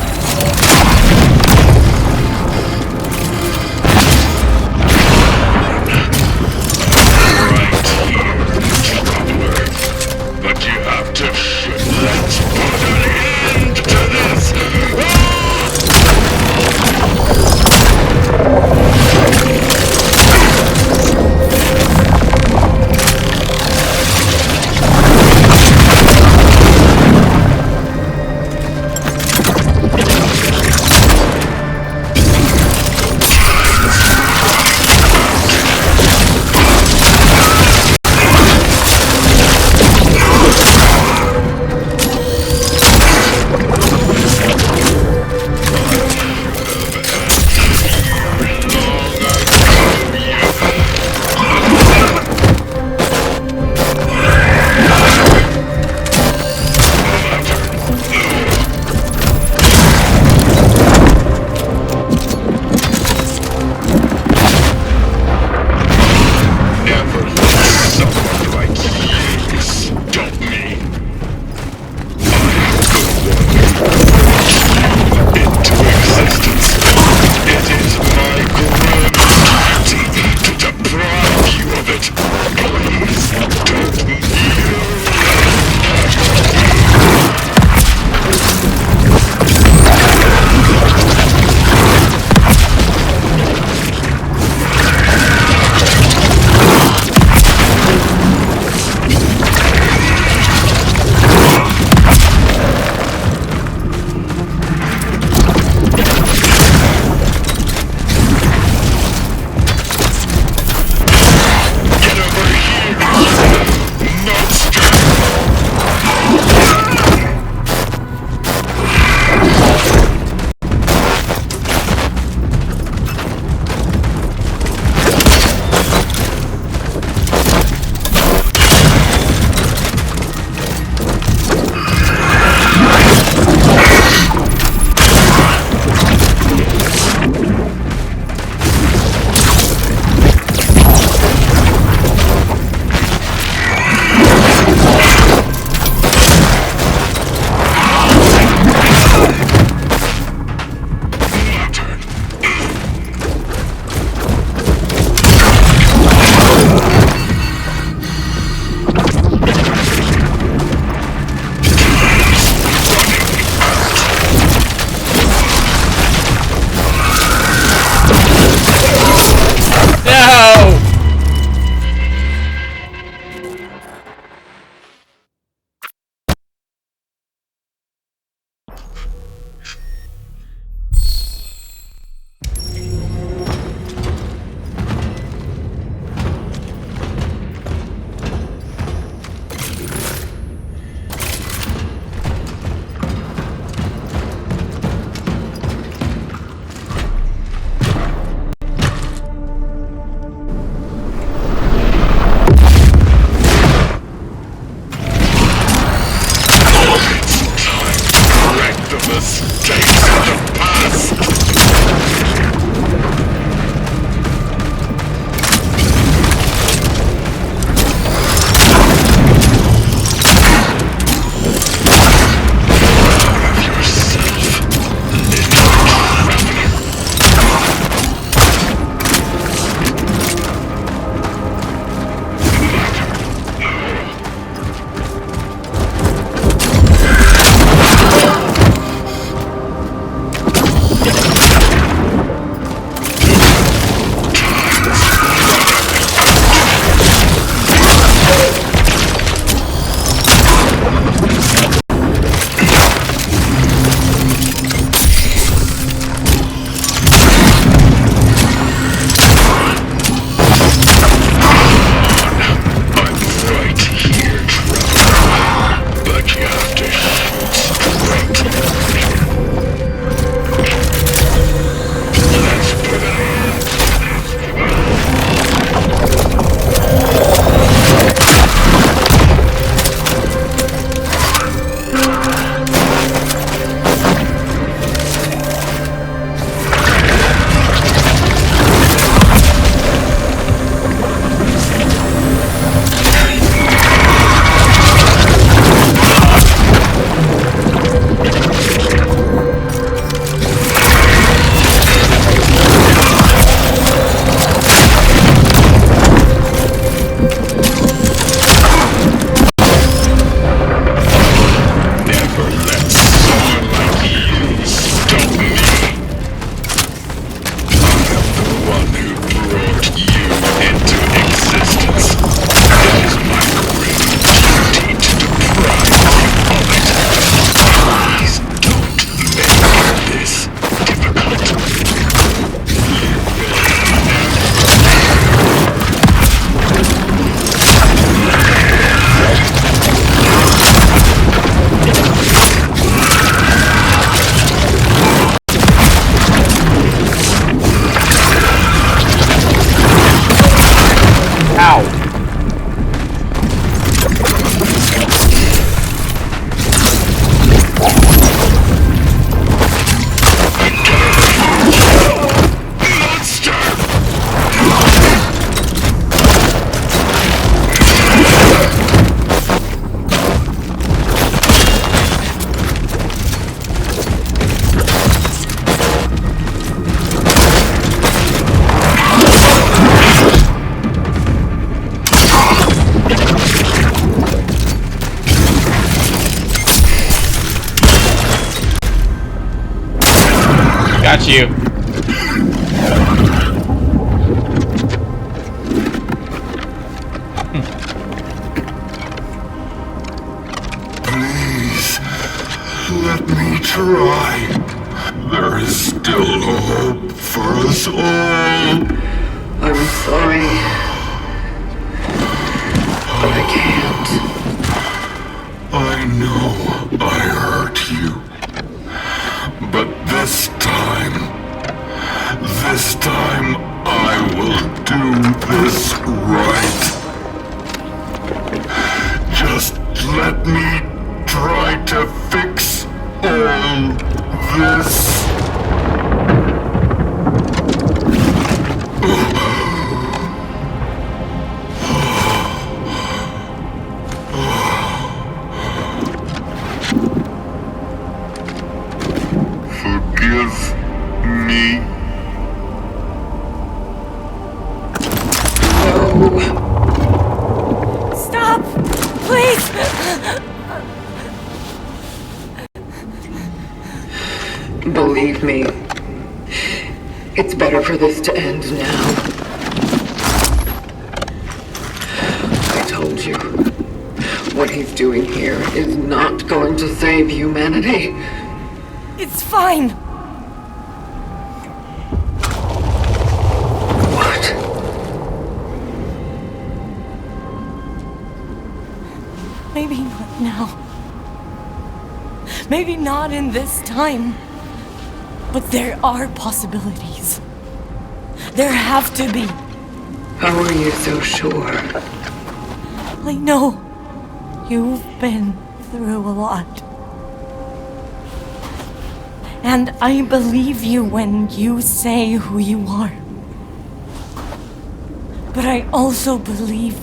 [SPEAKER 1] you.
[SPEAKER 4] Please, let me try. There is still hope for us all.
[SPEAKER 3] I'm sorry, but I can't.
[SPEAKER 4] I know I hurt you. But this time I will do this right. Just let me try to fix all this. Forgive me.
[SPEAKER 6] Stop! Please!
[SPEAKER 3] Believe me, it's better for this to end now. I told you, what he's doing here is not going to save humanity.
[SPEAKER 6] It's fine.
[SPEAKER 3] What?
[SPEAKER 6] Maybe not now. Maybe not in this time. But there are possibilities. There have to be.
[SPEAKER 3] How are you so sure?
[SPEAKER 6] I know. You've been through a lot. And I believe you when you say who you are. But I also believe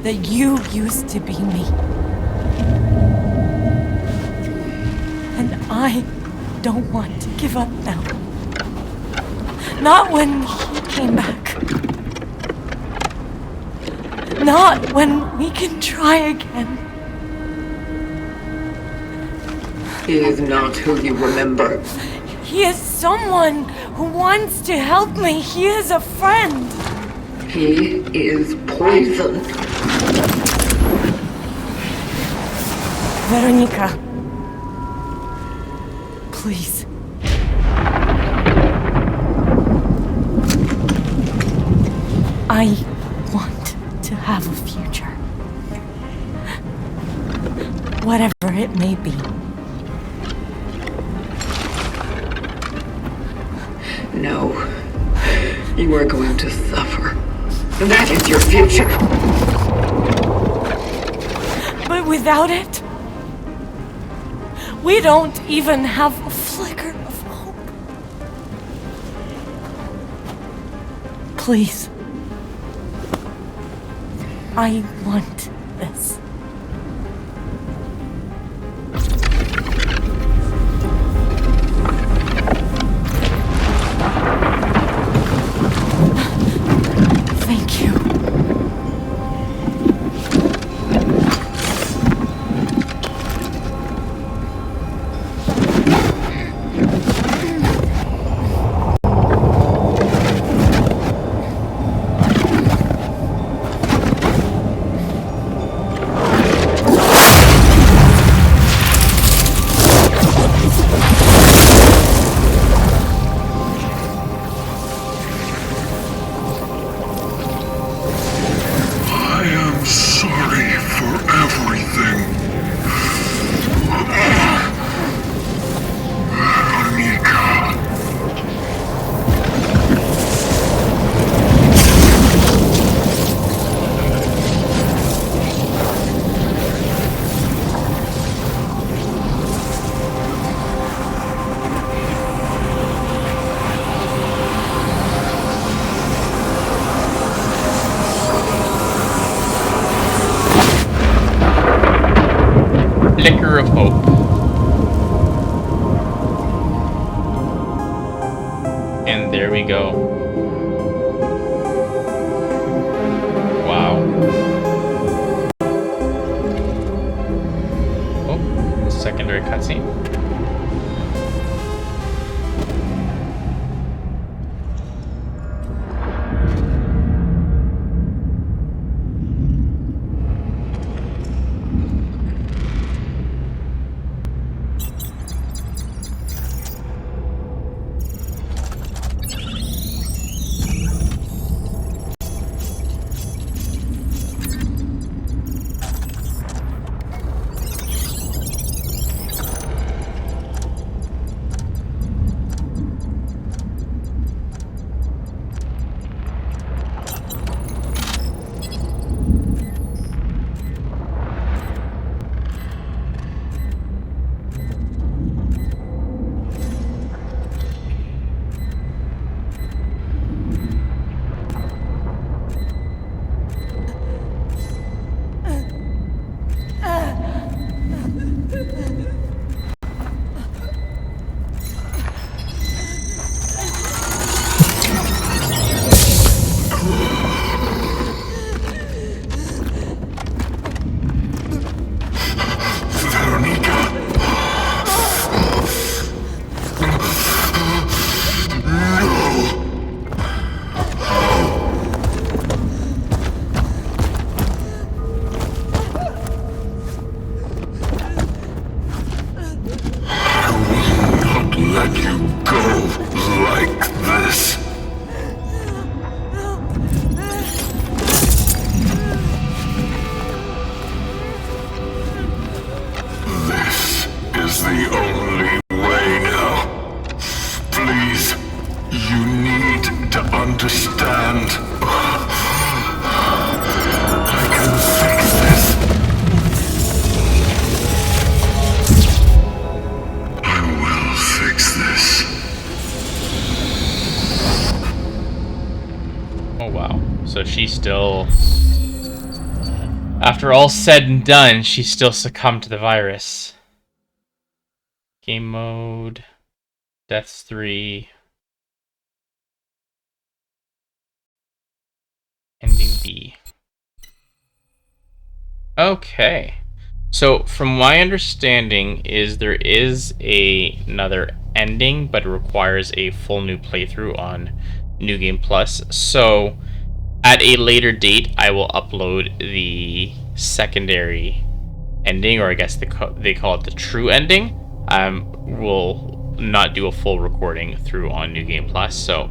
[SPEAKER 6] that you used to be me. And I don't want to give up now. Not when he came back. Not when we can try again.
[SPEAKER 3] He is not who you remember.
[SPEAKER 6] He is someone who wants to help me. He is a friend.
[SPEAKER 3] He is poison.
[SPEAKER 6] Veronica. Please. I want to have a future. Whatever it may be.
[SPEAKER 3] No. You are going to suffer. That is your future.
[SPEAKER 6] But without it, we don't even have a flicker of hope. Please. I want this. Thank you.
[SPEAKER 1] Flicker of hope. And there we go. Wow. Oh, secondary cutscene. Oh wow. So she still, after all said and done, she still succumbed to the virus. Game mode. Deaths 3. Ending B. Okay. So from my understanding is there is another ending, but it requires a full new playthrough on New Game Plus. So at a later date, I will upload the secondary ending, or I guess they call it the true ending. We'll not do a full recording through on New Game Plus. So,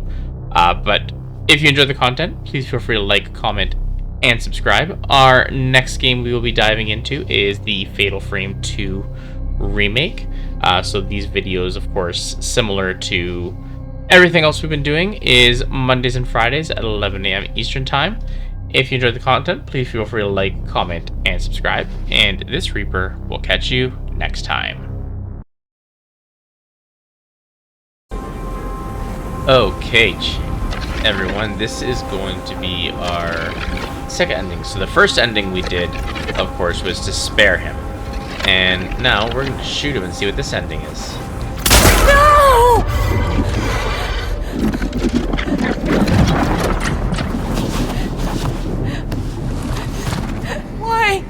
[SPEAKER 1] but if you enjoyed the content, please feel free to like, comment, and subscribe. Our next game we will be diving into is the Fatal Frame 2 remake. So these videos, of course, similar to everything else we've been doing, is Mondays and Fridays at 11 a.m. Eastern Time. If you enjoyed the content, please feel free to like, comment, and subscribe. And this Reaper will catch you next time. Okay, everyone, this is going to be our second ending. So the first ending we did, of course, was to spare him. And now we're going to shoot him and see what this ending is.
[SPEAKER 6] No! Why?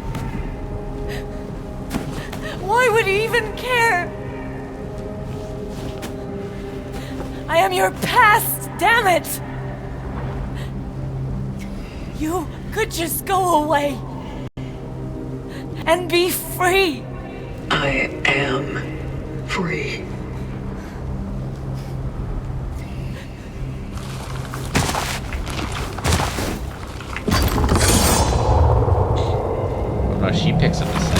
[SPEAKER 6] Why would he even care? I am your past, damn it! You could just go away and be free.
[SPEAKER 3] I am free.
[SPEAKER 1] Oh, she picks up the same.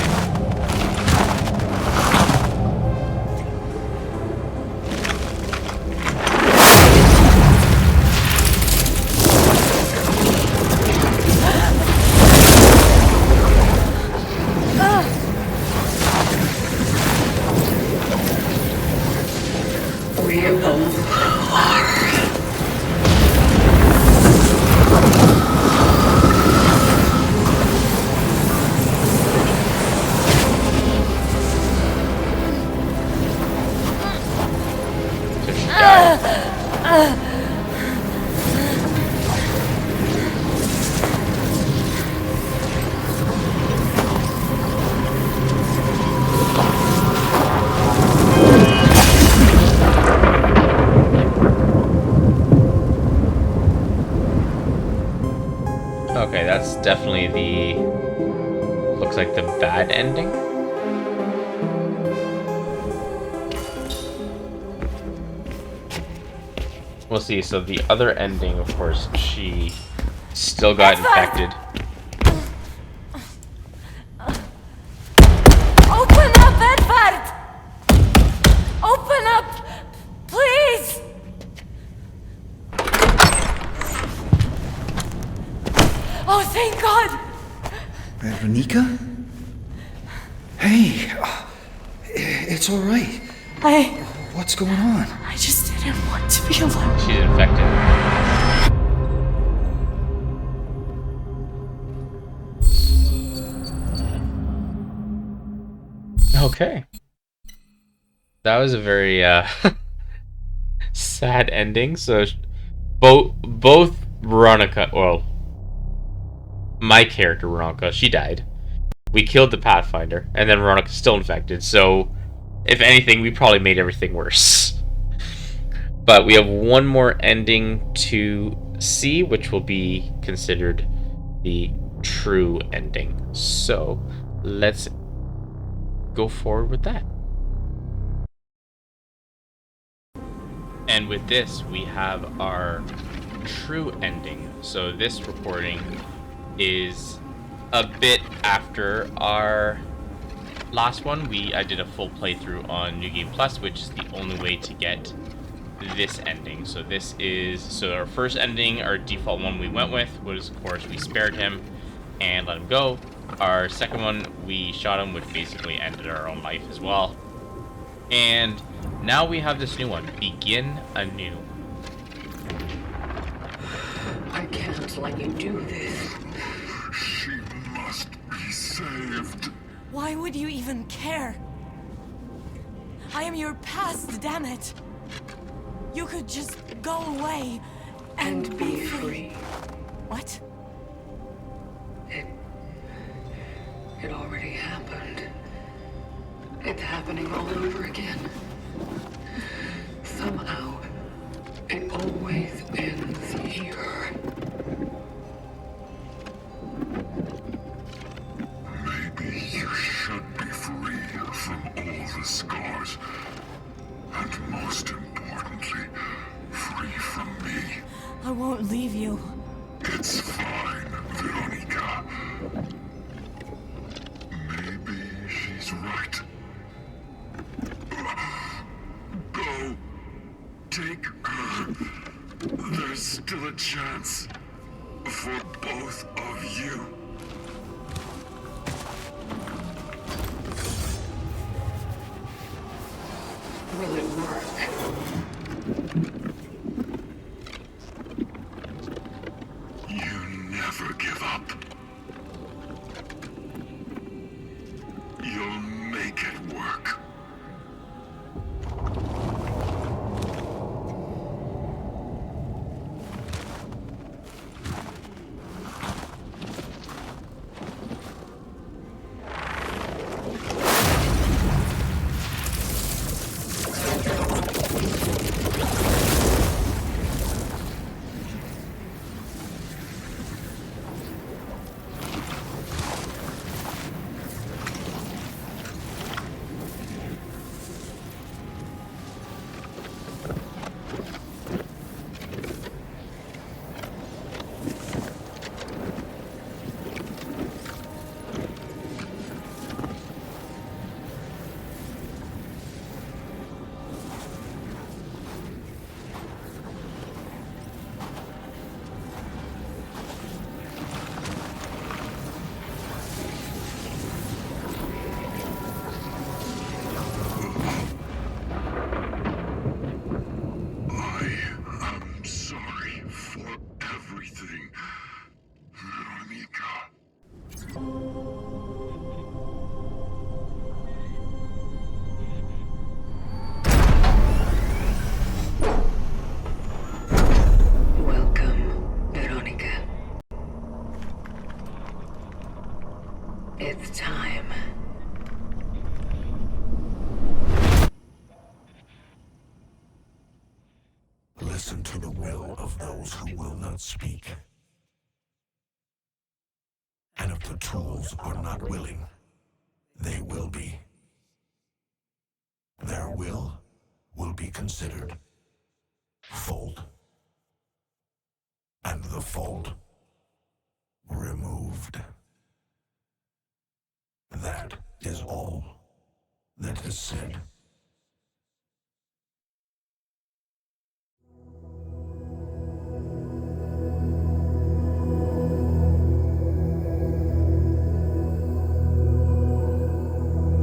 [SPEAKER 3] We all are.
[SPEAKER 1] So she died. Okay, that's definitely the, looks like the bad ending. We'll see. So the other ending, of course, she still got infected.
[SPEAKER 6] Open up, Edward! Open up, please! Oh, thank God!
[SPEAKER 7] Veronica? Hey, it's all right. What's going on?
[SPEAKER 6] I just didn't want to be alone.
[SPEAKER 1] She's infected. Okay. That was a very sad ending. So both Veronica, well, my character Veronica, she died. We killed the Pathfinder, and then Veronica's still infected. So if anything, we probably made everything worse. But we have one more ending to see, which will be considered the true ending. So let's go forward with that. And with this, we have our true ending. So this recording is a bit after our last one. I did a full playthrough on New Game Plus, which is the only way to get this ending. So this is, so our first ending, our default one we went with was, of course, we spared him and let him go. Our second one, we shot him, which basically ended our own life as well. And now we have this new one, Begin Anew.
[SPEAKER 3] I can't let you do this.
[SPEAKER 4] She must be saved.
[SPEAKER 6] Why would you even care? I am your past, damn it. You could just go away
[SPEAKER 3] And be free.
[SPEAKER 6] What?
[SPEAKER 3] It already happened. It's happening all over again. Somehow, it always ends here.
[SPEAKER 4] Maybe you should be free from all the scars. And most importantly, free from me.
[SPEAKER 6] I won't leave you.
[SPEAKER 4] It's fine, Veronica. Maybe she's right. Go. Take her. There's still a chance for both of you.
[SPEAKER 3] Will it work?
[SPEAKER 4] You never give up. You'll make it work.
[SPEAKER 3] It's time.
[SPEAKER 8] Listen to the will of those who will not speak. And if the tools are not willing, they will be. Their will be considered fault. And the fault removed. That is all that is said.